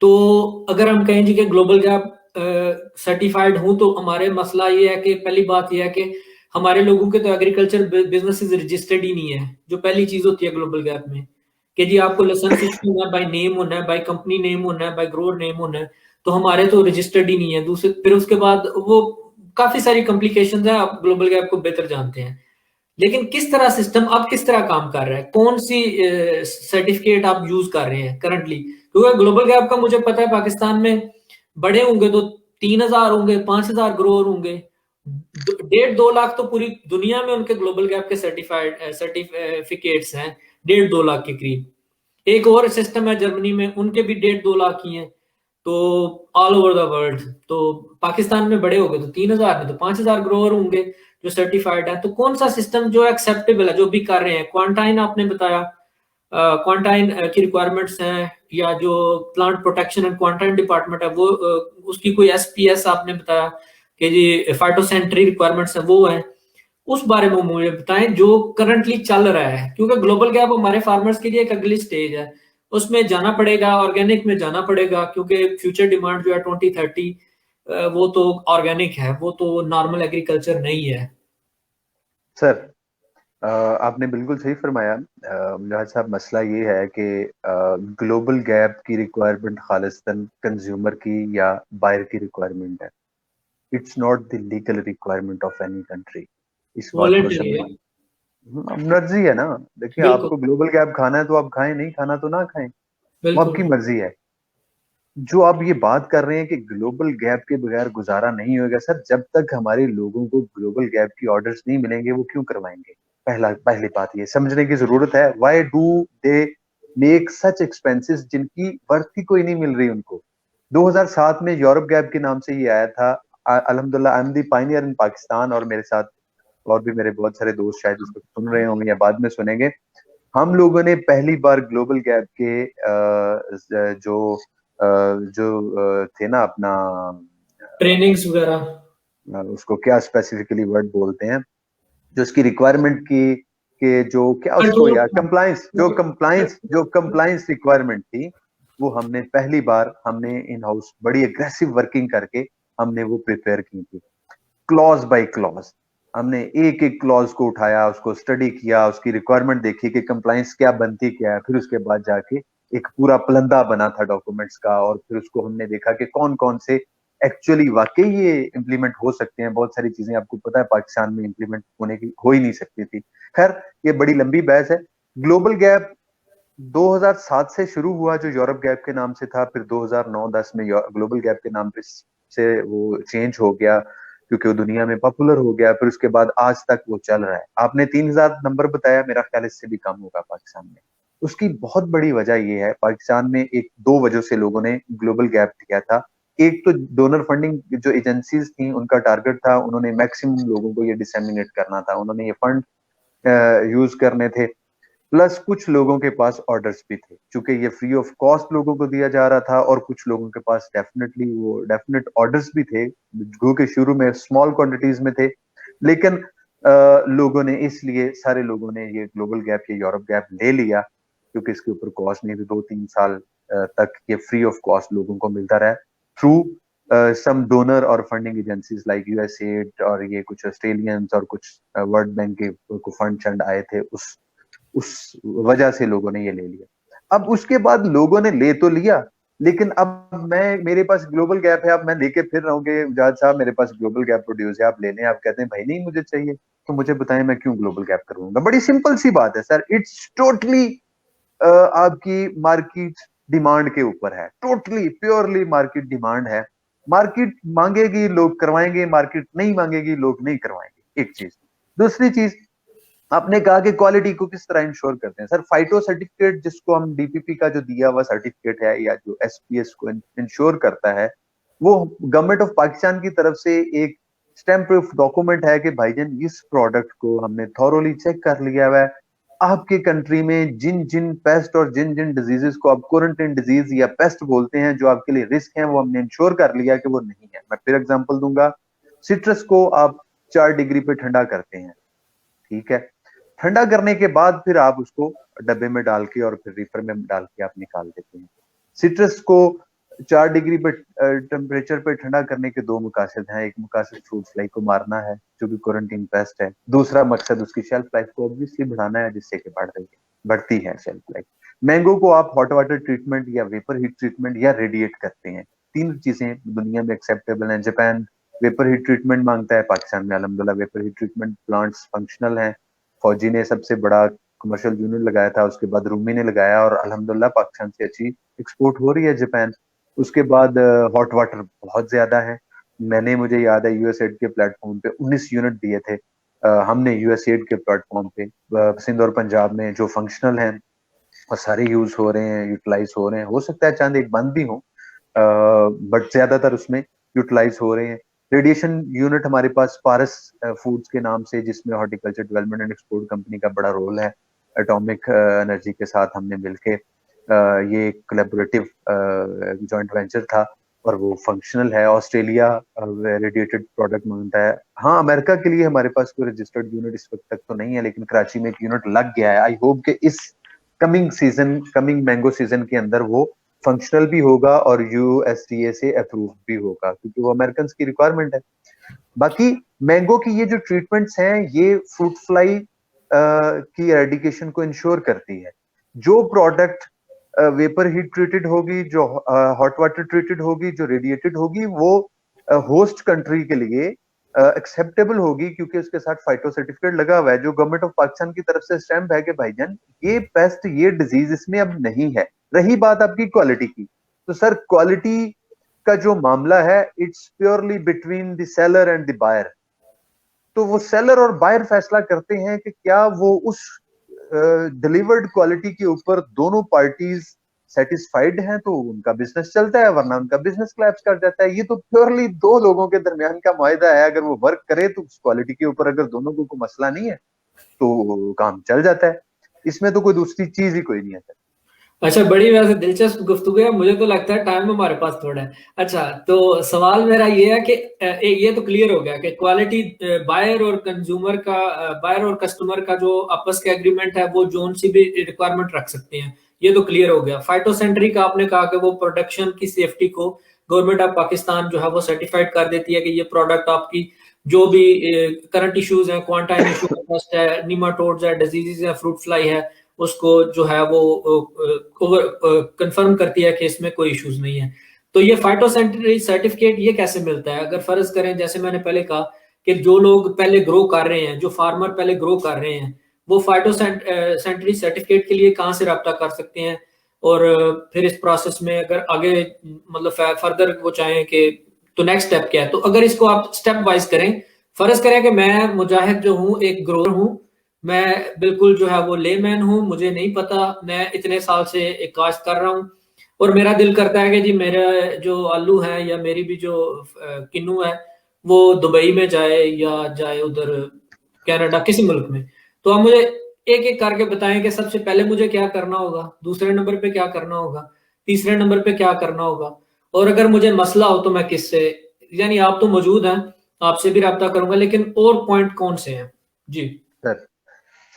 तो अगर हम कहें जी कि ग्लोबल गैप सर्टिफाइड हूं, तो हमारे मसला ये है कि पहली बात ये है कि हमारे लोगों के तो एग्रीकल्चर बिजनेसेस रजिस्टर्ड ही नहीं है, जो पहली चीज होती है ग्लोबल गैप में। कि जी आपको लाइसेंस इशू होना है, बाय नेम होना है, बाय कंपनी नेम होना है, बाय ग्रोअर नेम होना है। तो हमारे तो रजिस्टर्ड ही नहीं है। दूसरे फिर उसके बाद वो काफी सारी कॉम्प्लिकेशंस है, आप ग्लोबल गैप को बेहतर जानते हैं। लेकिन किस तरह सिस्टम अब किस तरह काम कर रहा है, कौन सी सर्टिफिकेट आप यूज कर रहे हैं करंटली? क्योंकि ग्लोबल गैप का मुझे पता है पाकिस्तान में बड़े होंगे तो 3,000 होंगे, 5,000 ग्रोअर होंगे, 1.5-2 लाख तो पूरी दुनिया में उनके ग्लोबल गैप के सर्टिफाइड सर्टिफिकेट्स हैं, 1.5-2 लाख के करीब। एक और सिस्टम है जर्मनी में, उनके भी 1.5-2 लाख ही हैं। तो ऑल ओवर द वर्ल्ड, तो पाकिस्तान में बड़े हो गए तो 3,000 में तो 5,000 ग्रोअर होंगे जो सर्टिफाइड है। तो कौन सा सिस्टम जो एक्सेप्टेबल है, जो भी कर रहे हैं? क्वारंटाइन आपने बताया, क्वारंटाइन की रिक्वायरमेंट्स हैं, या जो plant protection and quarantine department है वो उसकी कोई एसपीएस आपने बताया कि जी फाइटोसैनिटरी रिक्वायरमेंट्स है, वो है। उस बारे में मुझे बताएं जो करंटली चल रहा है, क्योंकि ग्लोबल गैप हमारे फार्मर्स के लिए एक अगली स्टेज है। उसमें जाना पड़ेगा, ऑर्गेनिक में जाना पड़ेगा, क्योंकि फ्यूचर डिमांड जो है 2030 वो तो ऑर्गेनिक है, वो तो नॉर्मल एग्रीकल्चर नहीं है। सर आपने बिल्कुल सही फरमाया मुजाहिद साहब। मसला ये है कि ग्लोबल गैप की रिक्वायरमेंट खालिस्तान कंज्यूमर की या बायर की रिक्वायरमेंट है। It's not the legal requirement of any country. इस बात को वॉलंटरी है। समझिए। मर्जी है ना। देखिए बिल्कुल। आपको ग्लोबल गैप खाना है तो आप खाएं, नहीं खाना तो ना खाएं, वो बिल्कुल। आपकी मर्जी है। जो आप ये बात कर रहे हैं कि ग्लोबल गैप के बगैर गुजारा नहीं होगा, सर जब तक हमारे लोगों को ग्लोबल गैप की ऑर्डर्स नहीं मिलेंगे वो क्यों करवाएंगे? पहली बात ये समझने की जरूरत है, why do they make such expenses जिनकी वर्थ ही कोई नहीं मिल रही उनको। 2007 में यूरोप गैप के नाम से ये आया था। अल्हम्दुलिल्लाह आई एम द पायनियर इन पाकिस्तान, और मेरे साथ और भी मेरे बहुत सारे दोस्त शायद इस वक्त सुन रहे होंगे या बाद में सुनेंगे। हम लोगों ने पहली बार ग्लोबल गैप के जो थे ना अपना ट्रेनिंग्स वगैरह। उसको क्या स्पेसिफिकली वर्ड बोलते हैं, जो उसकी रिक्वायरमेंट की के जो क्या उसको कंट्रोल। यार कंप्लाइंस रिक्वायरमेंट थी, वो हमने पहली बार हमने इन हाउस बड़ी एग्रेसिव वर्किंग करके हमने वो प्रिपेयर की थी, क्लॉज बाय क्लॉज। हमने एक एक क्लॉज को उठाया, उसको स्टडी किया, उसकी रिक्वायरमेंट देखी कि कंप्लाइंस क्या बनती क्या है, फिर उसके बाद जाके एक पूरा पलंदा बना था डॉक्यूमेंट्स का, और फिर उसको हमने देखा कि कौन कौन से एक्चुअली वाकई ये इम्प्लीमेंट हो सकते हैं। बहुत सारी चीजें आपको पता है पाकिस्तान में इम्प्लीमेंट होने की हो ही नहीं सकती थी। खैर ये बड़ी लंबी बहस है। ग्लोबल गैप 2007 से शुरू हुआ, जो यूरोप गैप के नाम से था, फिर 2009-10 में ग्लोबल गैप के नाम पे से वो चेंज हो गया क्योंकि वो दुनिया में पॉपुलर हो गया। फिर उसके बाद आज तक वो चल रहा है। आपने 3000 नंबर बताया, मेरा ख्याल इससे भी कम होगा पाकिस्तान में। उसकी बहुत बड़ी वजह ये है, पाकिस्तान में एक दो वजह से लोगों ने ग्लोबल गैप किया था। एक तो डोनर फंडिंग जो एजेंसीज थी उनका टारगेट था, उन्होंने मैक्सिमम लोगों को ये डिसेमिनेट करना था, उन्होंने ये फंड यूज करने थे। प्लस कुछ लोगों के पास ऑर्डर्स भी थे, क्योंकि ये फ्री ऑफ कॉस्ट लोगों को दिया जा रहा था, और कुछ लोगों के पास डेफिनेटली वो डेफिनेट ऑर्डर्स भी थे, जो कि शुरू में स्मॉल क्वांटिटीज में थे। लेकिन लोगों ने, इसलिए सारे लोगों ने ये ग्लोबल गैप या यूरोप गैप ले लिया, क्योंकि इसके ऊपर कॉस्ट नहीं थी। 2-3 साल तक ये फ्री ऑफ कॉस्ट लोगों को मिलता रहा थ्रू सम डोनर और फंडिंग एजेंसीज लाइक यूएसएड, और ये कुछ ऑस्ट्रेलियंस और कुछ वर्ल्ड बैंक के को फंड आए थे, उस वजह से लोगों ने ये ले लिया। अब उसके बाद लोगों ने ले तो लिया, लेकिन अब मेरे पास ग्लोबल गैप है, अब मैं लेके फिर रहा हूँ कि जहाज साहब मेरे पास ग्लोबल गैप प्रोड्यूस है, आप ले लें। आप कहते हैं भाई नहीं मुझे चाहिए, तो मुझे बताएं मैं क्यों ग्लोबल गैप करूंगा? बड़ी सिंपल सी बात है सर, इट्स टोटली आपकी मार्केट डिमांड के ऊपर है, टोटली प्योरली मार्केट डिमांड है। मार्केट मांगेगी लोग करवाएंगे, मार्केट नहीं मांगेगी लोग नहीं करवाएंगे, एक चीज। दूसरी चीज, आपने कहा कि क्वालिटी को किस तरह इंश्योर करते हैं। सर फाइटो सर्टिफिकेट, जिसको हम डीपीपी का जो दिया हुआ सर्टिफिकेट है, या जो एसपीएस को इंश्योर करता है, वो गवर्नमेंट ऑफ पाकिस्तान की तरफ से एक स्टैम्प प्रूफ डॉक्यूमेंट है कि भाईजान इस प्रोडक्ट को हमने थॉरोली चेक कर लिया हुआ है। आपके कंट्री में जिन जिन पेस्ट और जिन जिन डिजीजेस को आप क्वारंटाइन डिजीज या पेस्ट बोलते हैं, जो आपके लिए रिस्क है, वो हमने इंश्योर कर लिया कि वो नहीं है। मैं फिर एग्जांपल दूंगा, सिट्रस को आप 4 डिग्री पे ठंडा करते हैं, ठीक है। ठंडा करने के बाद फिर आप उसको डब्बे में डाल के और फिर रीफर में डाल के आप निकाल देते हैं। सिट्रस को 4 डिग्री पे टेम्परेचर पे ठंडा करने के दो मकासद हैं। एक मकासद फ्रूट फ्लाई को मारना है, जो कि क्वारंटीन पेस्ट है। दूसरा मकसद उसकी शेल्फ लाइफ को ऑब्वियसली बढ़ाना है, जिससे कि बढ़ती है शेल्फ लाइफ। मैंगो को आप हॉट वाटर ट्रीटमेंट या वेपर हीट ट्रीटमेंट या रेडिएट करते हैं। तीन चीजें दुनिया में एक्सेप्टेबल हैं। जापान वेपर हीट ट्रीटमेंट मांगता है, पाकिस्तान में अल्हम्दुलिल्लाह vapour heat treatment plants functional हैं। फौजी ने सबसे बड़ा कमर्शियल यूनिट लगाया था, उसके बाद रूमी ने लगाया, और अल्हम्दुलिल्लाह पाकिस्तान से अच्छी एक्सपोर्ट हो रही है जापान। उसके बाद हॉट वाटर बहुत ज्यादा है। मुझे याद है यूएसएड के प्लेटफॉर्म पे 19 यूनिट दिए थे हमने यूएसएड के प्लेटफॉर्म पे सिंध और पंजाब में, जो फंक्शनल हैं और सारे यूज हो रहे हैं, यूटिलाइज हो रहे हैं। हो सकता है चांद एक बंद भी हो, बट ज्यादातर उसमें यूटिलाइज हो रहे हैं। रेडिएशन यूनिट हमारे पास पारस फूड्स के नाम से, जिसमें horticulture development and export company का बड़ा रोल है। एटॉमिक एनर्जी के साथ हमने मिलके ये कोलैबोरेटिव जॉइंट वेंचर था, और वो फंक्शनल है। ऑस्ट्रेलिया रेडिएटेड प्रोडक्ट मांगता है। हाँ, अमेरिका के लिए हमारे पास कोई रजिस्टर्ड यूनिट इस वक्त तक तो नहीं है, लेकिन कराची में एक यूनिट लग गया है। आई होप कि इस कमिंग मैंगो सीजन के अंदर वो फंक्शनल भी होगा और यूएसडीए से अप्रूव भी होगा, क्योंकि वो अमेरिकन की रिक्वायरमेंट है। बाकी मैंगो की ये जो ट्रीटमेंट्स हैं, ये फ्रूट फ्लाई की एरेडिकेशन को इंश्योर करती है। जो प्रोडक्ट वेपर हीट ट्रीटेड होगी, जो हॉट वाटर ट्रीटेड होगी, जो रेडिएटेड होगी, वो होस्ट कंट्री के लिए एक्सेप्टेबल होगी, क्योंकि उसके साथ फाइटो सर्टिफिकेट लगा हुआ है, जो गवर्नमेंट ऑफ पाकिस्तान की तरफ से स्टैम्प है कि भाईजान ये पेस्ट, ये डिजीज इसमें अब नहीं है। रही बात आपकी क्वालिटी की, तो सर क्वालिटी का जो मामला है it's purely between the seller and the buyer. तो वो सेलर और बायर फैसला करते हैं कि क्या वो उस डिलीवर्ड क्वालिटी के ऊपर दोनों पार्टीज सेटिस्फाइड हैं तो उनका बिजनेस चलता है, वरना उनका बिजनेस क्लैप्स कर जाता है। ये तो प्योरली दो लोगों के दरमियान का मुआहदा है, अगर वो वर्क करे तो उस क्वालिटी के ऊपर अगर दोनों को कोई मसला नहीं है तो काम चल जाता है। इसमें तो कोई दूसरी चीज ही कोई नहीं है। अच्छा, बड़ी वैसे दिलचस्प गुफ्तगू है। मुझे तो लगता है टाइम हमारे पास थोड़ा है। अच्छा, तो सवाल मेरा ये है कि ये तो क्लियर हो गया कि क्वालिटी बायर और कंज्यूमर का, बायर और कस्टमर का जो आपस का एग्रीमेंट है वो जोन सी भी रिक्वायरमेंट रख सकते हैं, ये तो क्लियर हो गया। फाइटोसेंट्री का आपने कहा कि वो प्रोडक्शन की सेफ्टी को गवर्नमेंट ऑफ पाकिस्तान जो है वो सर्टिफाइड कर देती है कि ये प्रोडक्ट आपकी जो भी करंट इश्यूज हैं, क्वांटाइन इशू है, निमाटोड्स है, डिजीजेज है, फ्रूट फ्लाई है, उसको जो है वो कंफर्म करती है कि इसमें कोई इश्यूज नहीं है। तो ये फाइटोसैनिटरी सर्टिफिकेट ये कैसे मिलता है? अगर फर्ज करें, जैसे मैंने पहले कहा कि जो लोग पहले ग्रो कर रहे हैं, जो फार्मर पहले ग्रो कर रहे हैं, वो फाइटोसैनिटरी सर्टिफिकेट के लिए कहाँ से रब्ता कर सकते हैं? और फिर इस प्रोसेस में अगर आगे मतलब फर्दर वो चाहें कि तो नेक्स्ट स्टेप क्या है? तो अगर इसको आप स्टेप वाइज करें, फर्ज करें कि मैं मुजाहिद जो हूँ एक ग्रोअर हूँ, मैं बिल्कुल जो है वो लेमैन हूँ, मुझे नहीं पता, मैं इतने साल से एक काश्त कर रहा हूँ और मेरा दिल करता है कि जी मेरा जो आलू है या मेरी भी जो किन्नू है वो दुबई में जाए या जाए उधर कनाडा, किसी मुल्क में। तो आप मुझे एक एक करके बताएं कि सबसे पहले मुझे क्या करना होगा, दूसरे नंबर पे क्या करना होगा, तीसरे नंबर पे क्या करना होगा, और अगर मुझे मसला हो तो मैं किससे, यानी आप तो मौजूद हैं, आपसे भी रब्ता करूंगा, लेकिन और पॉइंट कौन से हैं? जी। सर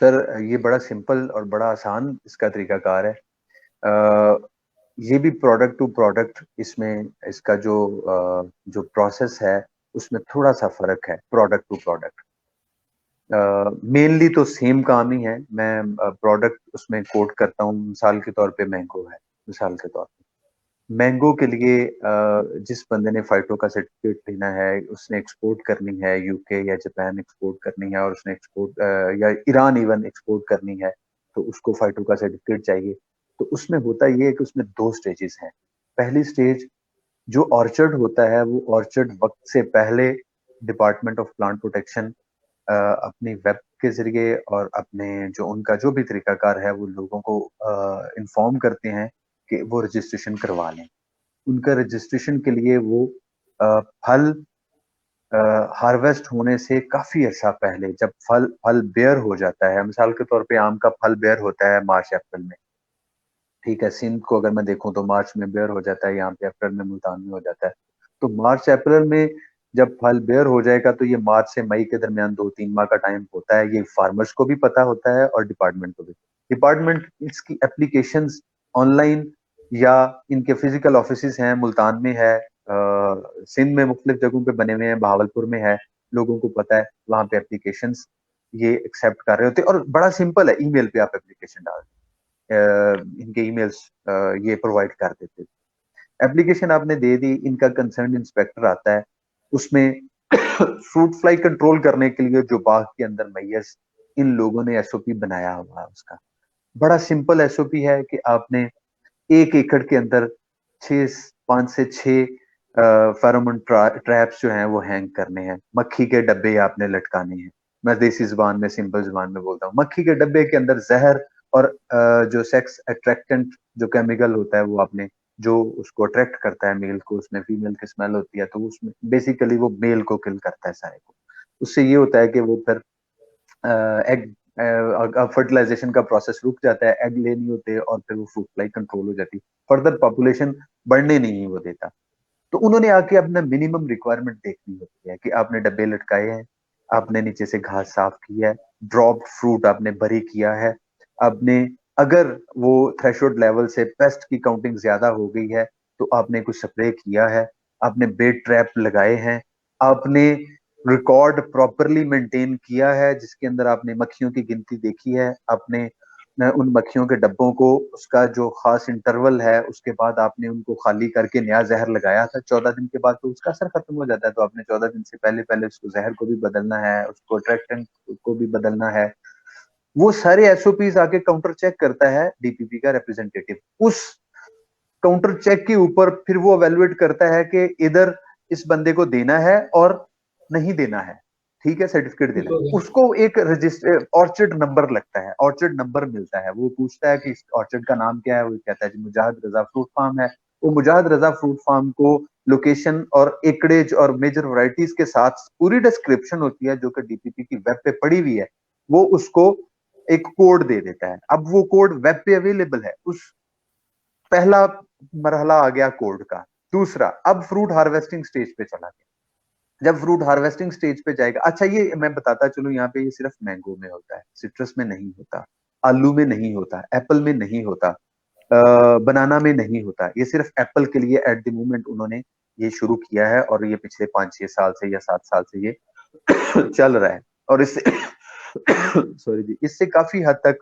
सर ये बड़ा सिंपल और बड़ा आसान इसका तरीकाकार है। ये भी प्रोडक्ट टू प्रोडक्ट, इसमें इसका जो प्रोसेस है उसमें थोड़ा सा फर्क है प्रोडक्ट टू प्रोडक्ट। मेनली तो सेम काम ही है। मैं प्रोडक्ट उसमें कोट करता हूँ, मिसाल के तौर पे मैंगो है। मिसाल के तौर पे मैंगो के लिए जिस बंदे ने फाइटो का सर्टिफिकेट लेना है, उसने एक्सपोर्ट करनी है यूके या जापान एक्सपोर्ट करनी है, और उसने एक्सपोर्ट या ईरान इवन एक्सपोर्ट करनी है, तो उसको फाइटो का सर्टिफिकेट चाहिए। तो उसमें होता ये है कि उसमें दो स्टेजेस हैं। पहली स्टेज जो ऑर्चर्ड होता है, वो ऑर्चर्ड वक्त से पहले डिपार्टमेंट ऑफ प्लांट प्रोटेक्शन अपनी वेब के जरिए और अपने जो उनका जो भी तरीकाकार है वो लोगों को इन्फॉर्म करते हैं कि वो रजिस्ट्रेशन करवा लें। उनका रजिस्ट्रेशन के लिए वो फल हार्वेस्ट होने से काफी अर्सा पहले, जब फल फल बेयर हो जाता है, मिसाल के तौर पे आम का फल बेयर होता है मार्च अप्रैल में, ठीक है। सिंध को अगर मैं देखूं तो मार्च में बेयर हो जाता है, यहाँ पे अप्रैल में, मुल्तान में हो जाता है। तो मार्च अप्रैल में जब फल बेयर हो जाएगा तो ये मार्च से मई के दरमियान 2-3 माह का टाइम होता है। ये फार्मर्स को भी पता होता है और डिपार्टमेंट को भी। डिपार्टमेंट इसकी एप्लीकेशन ऑनलाइन या इनके फिजिकल ऑफिस हैं, मुल्तान में है, सिंध में मुख्तलिफ जगहों पे बने हुए हैं, बहावलपुर में है, लोगों को पता है, वहां पे एप्लीकेशन ये एक्सेप्ट कर रहे होते हैं। और बड़ा सिंपल है, ईमेल पे आप एप्लीकेशन डाल, इनके ईमेल्स ये प्रोवाइड कर देते हैं। एप्लीकेशन आपने दे दी, इनका कंसर्न इंस्पेक्टर आता है, उसमें फ्रूट फ्लाई कंट्रोल करने के लिए जो बाग के अंदर मैयर्स इन लोगों ने एसओपी बनाया हुआ है, उसका बड़ा सिंपल एसओपी है कि आपने 1 एकड़ के अंदर 5 से 6 फेरोमोन ट्रैप्स जो हैं वो हैंग करने हैं। मक्खी के डब्बे आपने लटकाने हैं। मैं देसी जुबान में, सिंपल जुबान में बोलता हूँ, मक्खी के डब्बे के अंदर जहर और जो सेक्स अट्रैक्टेंट जो केमिकल होता है वो आपने, जो उसको अट्रैक्ट करता है मेल को, उसमें फीमेल की स्मेल होती है, तो उसमें बेसिकली वो मेल को किल करता है सारे को। उससे ये होता है कि वो फिर एग फर्टिलाइजेशन का प्रोसेस रुक जाता है, एग ले नहीं होते और फिर वो फ्रूट फ्लाई कंट्रोल हो जाती, फर्दर पॉपुलेशन बढ़ने नहीं वो देता। तो उन्होंने आके अपना मिनिमम रिक्वायरमेंट देखनी होती है कि आपने डब्बे लटकाए हैं, आपने नीचे से घास साफ की है, ड्रॉप्ड फ्रूट आपने बरी किया है, आपने अगर वो थ्रेशोल्ड लेवल से पेस्ट की काउंटिंग ज्यादा हो गई है तो आपने कुछ स्प्रे किया है, आपने बेड ट्रैप लगाए हैं, आपने रिकॉर्ड प्रॉपरली मेंटेन किया है जिसके अंदर आपने मक्खियों की गिनती देखी है, आपने उन मक्खियों के डब्बों को उसका जो खास इंटरवल है उसके बाद आपने उनको खाली करके नया जहर लगाया था। 14 दिन के बाद तो उसका असर खत्म हो जाता है, तो आपने 14 दिन से पहले पहले उसको जहर को भी बदलना है, उसको अट्रैक्टेंट को भी बदलना है। वो सारे एसओपीज आके काउंटर चेक करता है डीपीपी का रिप्रेजेंटेटिव। उस काउंटर चेक के ऊपर फिर वो एवेलुएट करता है कि इधर इस बंदे को देना है और नहीं देना है, ठीक है, सर्टिफिकेट ठीक देना है, हो गया। उसको एक रजिस्टर ऑर्चर्ड नंबर लगता है, ऑर्चर्ड नंबर मिलता है, वो पूछता है कि इस ऑर्चर्ड का नाम क्या है, वो कहता है जी मुजाहिद रजा फ्रूट फार्म है। वो मुजाहिद रजा फ्रूट फार्म को लोकेशन और एकड़ेज और मेजर वैरायटीज के साथ पूरी डिस्क्रिप्शन होती है जो कि डीपीपी की वेब पे पड़ी हुई है, वो उसको एक कोड दे देता है। अब वो कोड वेब पे अवेलेबल है, उस पहला मरहला आ गया कोड का। दूसरा, अब फ्रूट हार्वेस्टिंग स्टेज पे चला गया। जब फ्रूट हार्वेस्टिंग स्टेज पे जाएगा, अच्छा ये मैं बताता चलूं, यहाँ पे ये सिर्फ मैंगो में होता है, सिट्रस में नहीं होता, आलू में नहीं होता, एप्पल में नहीं होता, बनाना में नहीं होता, ये सिर्फ एप्पल के लिए एट द मोमेंट उन्होंने ये शुरू किया है, और ये पिछले 5-6 साल से या 7 साल से ये चल रहा है। और इससे सॉरी जी, इससे काफी हद तक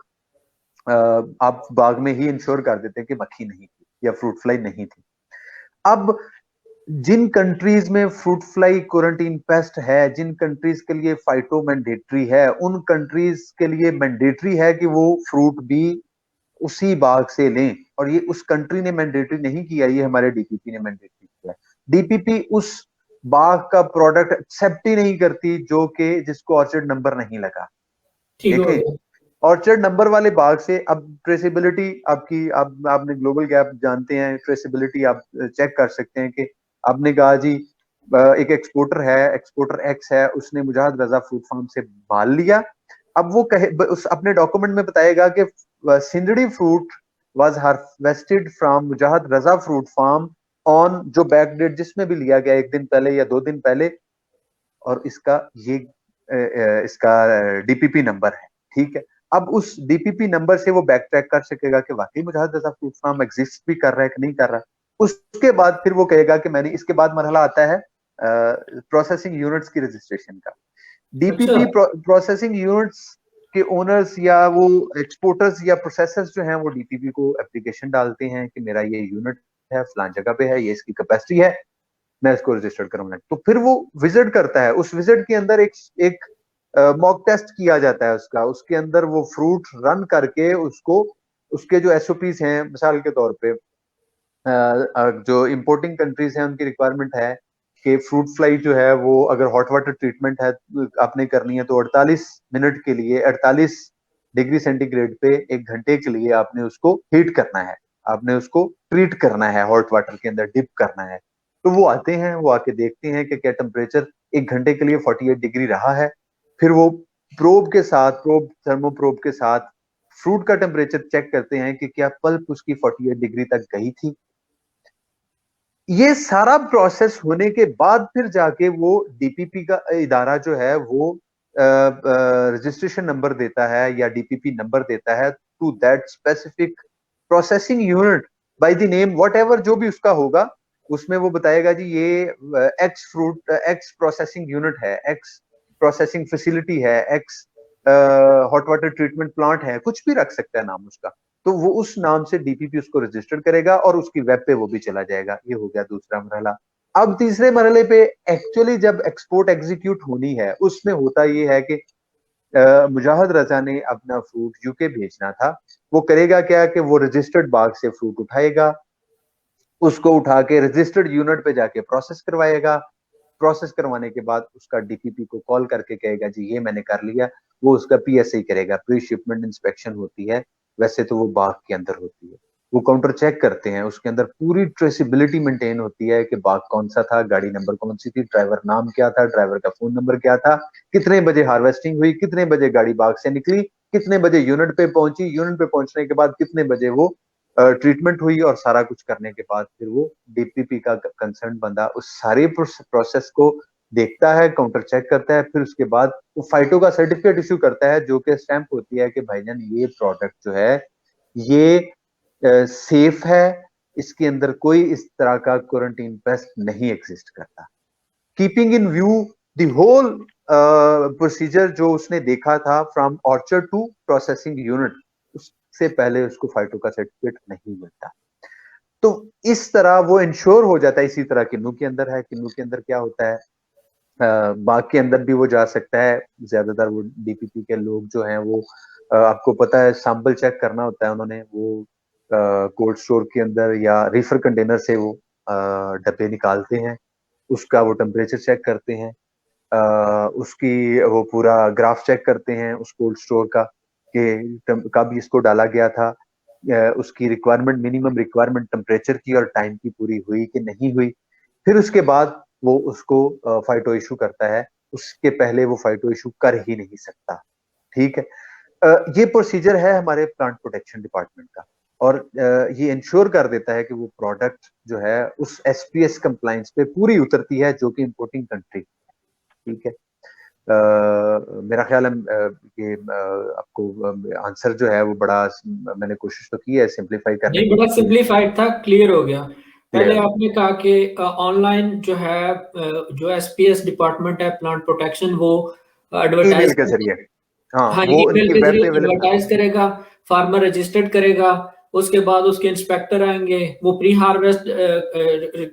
आप बाग में ही इंश्योर कर देते हैं कि मक्खी नहीं थी या फ्रूट फ्लाई नहीं थी। अब जिन कंट्रीज में फ्रूट फ्लाई क्वारंटीन पेस्ट है, जिन कंट्रीज के लिए फाइटो मैंडेटरी है, उन कंट्रीज के लिए मैंडेटरी है कि वो फ्रूट भी उसी बाग से लें, और ये उस कंट्री ने मैंडेटरी नहीं किया, ये हमारे डीपीपी ने मैंडेटरी किया। डीपीपी उस बाग का प्रोडक्ट एक्सेप्ट ही नहीं करती जो कि जिसको ऑर्चर्ड नंबर नहीं लगा। ठीक हो देखें, गया। ऑर्चर्ड नंबर वाले बाग से अब ट्रेसेबिलिटी आपकी, आपने ग्लोबल गैप जानते हैं, ट्रेसेबिलिटी आप चेक कर सकते हैं कि आपने कहा जी एक एक्सपोर्टर है, एक्सपोर्टर एक्स है, उसने मुजाहिद रजा फ्रूट फार्म से माल लिया। अब वो कहे उस अपने डॉक्यूमेंट में बताएगा कि Sindhri fruit was harvested from Mujahid Raza fruit farm on जो बैक डेट जिसमें भी लिया गया, 1 दिन पहले या 2 दिन पहले, और इसका ये इसका डीपीपी नंबर है, ठीक है। अब उस डीपीपी नंबर से वो बैक ट्रैक कर सकेगा कि वाकई मुजाहिद रजा फ्रूट फार्म एग्जिस्ट भी कर रहा है कि नहीं कर रहा। उसके बाद फिर वो कहेगा कि मैंने, इसके बाद मरहला आता है प्रोसेसिंग यूनिट्स की रजिस्ट्रेशन का। अच्छा। डीपीपी प्रोसेसिंग यूनिट्स के ओनर्स या वो एक्सपोर्टर्स या प्रोसेसर्स जो हैं वो डीपीपी को एप्लीकेशन डालते हैं कि मेरा ये यूनिट है, फलान जगह पे है, ये इसकी कैपेसिटी है, मैं इसको रजिस्टर्ड करूंगा। तो फिर वो विजिट करता है, उस विजिट के अंदर एक एक मॉक टेस्ट किया जाता है उसका, उसके अंदर वो फ्रूट रन करके उसको, उसके जो एसओपीज हैं, मिसाल के तौर पे जो इंपोर्टिंग कंट्रीज हैं उनकी रिक्वायरमेंट है कि फ्रूट फ्लाई जो है वो अगर हॉट वाटर ट्रीटमेंट है आपने करनी है तो 48 मिनट के लिए 48 डिग्री सेंटीग्रेड पे 1 घंटे के लिए आपने उसको हीट करना है, आपने उसको ट्रीट करना है, हॉट वाटर के अंदर डिप करना है। तो वो आते हैं, वो आके देखते हैं कि क्या टेम्परेचर 1 घंटे के लिए 48 डिग्री रहा है। फिर वो प्रोब के साथ, प्रोब थर्मो प्रोब के साथ फ्रूट का टेम्परेचर चेक करते हैं कि क्या पल्प उसकी 48 डिग्री तक गई थी। ये सारा प्रोसेस होने के बाद फिर जाके वो डीपीपी का इदारा जो है वो रजिस्ट्रेशन नंबर देता है या डीपीपी नंबर देता है to that specific processing unit by the name whatever, जो भी उसका होगा उसमें वो बताएगा जी ये X fruit X processing unit है, एक्स प्रोसेसिंग फैसिलिटी है, X hot water treatment plant है, कुछ भी रख सकता है नाम उसका। तो वो उस नाम से डीपीपी उसको रजिस्टर करेगा और उसकी वेब पे वो भी चला जाएगा। ये हो गया दूसरा मरहला। अब तीसरे मरहले पे एक्चुअली जब एक्सपोर्ट एग्जीक्यूट होनी है, उसमें होता ये है कि मुजाहिद रजा ने अपना फ्रूट यूके भेजना था। वो करेगा क्या कि वो रजिस्टर्ड बाग से फ्रूट उठाएगा, उसको उठा के रजिस्टर्ड यूनिट पे जाके प्रोसेस करवाएगा। प्रोसेस करवाने के बाद उसका डीपीपी को कॉल करके कहेगा जी ये मैंने कर लिया। वो उसका पीएसआई करेगा, प्री शिपमेंट इंस्पेक्शन होती है, वैसे तो वो बाग के अंदर होती है। वो काउंटर चेक करते हैं, उसके अंदर पूरी ट्रेसिबिलिटी मेंटेन होती है कि बाग कौन सा था, गाड़ी नंबर कौन सी थी, ड्राइवर नाम क्या था, ड्राइवर का फोन नंबर क्या था, कितने बजे हार्वेस्टिंग हुई, कितने बजे गाड़ी बाग से निकली, कितने बजे यूनिट पे पहुंची, यूनिट पे पहुंचने के बाद कितने बजे वो ट्रीटमेंट हुई, और सारा कुछ करने के बाद फिर वो डीपीपी का कंसर्न बंदा उस सारे प्रोसेस को देखता है, काउंटर चेक करता है, फिर उसके बाद वो फाइटो का सर्टिफिकेट इश्यू करता है जो कि स्टैंप होती है कि भाईजान ये प्रोडक्ट जो है ये सेफ है, इसके अंदर कोई इस तरह का क्वारंटीन पेस्ट नहीं एग्जिस्ट करता। Keeping in view the whole procedure जो उसने देखा था from orchard to processing unit, उससे पहले उसको फाइटो का सर्टिफिकेट नहीं मिलता। तो इस तरह वो इंश्योर हो जाता है। इसी तरह किन्नू के अंदर है, किन्नू के अंदर क्या होता है, बाग के अंदर भी वो जा सकता है। ज्यादातर वो डीपीपी के लोग जो हैं वो आपको पता है सैंपल चेक करना होता है, उन्होंने वो कोल्ड स्टोर के अंदर या रीफर कंटेनर से वो डब्बे निकालते हैं, उसका वो टेम्परेचर चेक करते हैं, उसकी वो पूरा ग्राफ चेक करते हैं उस कोल्ड स्टोर का कि कब इसको डाला गया था, उसकी रिक्वायरमेंट, मिनिमम रिक्वायरमेंट टेम्परेचर की और टाइम की पूरी हुई कि नहीं हुई। फिर उसके बाद वो उसको फाइटो इशू करता है, उसके पहले वो फाइटो इशू कर ही नहीं सकता। ठीक है। ये प्रोसीजर है हमारे प्लांट प्रोटेक्शन डिपार्टमेंट का, और ये इंश्योर कर देता है कि वो प्रोडक्ट जो है उस एसपीएस कंप्लायंस पे पूरी उतरती है जो कि इंपोर्टिंग कंट्री। ठीक है। मेरा ख्याल है ये आपको आंसर जो है वो बड़ा, मैंने कोशिश तो की है सिंप्लीफाई करने नहीं, की बड़ा कि सिंप्लीफाइड था, क्लियर हो गया। पहले क्लियर हो। आपने कहा कि ऑनलाइन जो है जो एसपीएस डिपार्टमेंट है प्लांट प्रोटेक्शन, वो ईमेल एडवर्टाइज, के जरिए, हाँ हाँ, वो ईमेल उनके के वेब जरिए पे अवेलेबल। एडवर्टाइज करेगा, फार्मर रजिस्टर्ड करेगा, उसके बाद उसके इंस्पेक्टर आएंगे, वो प्री हार्वेस्ट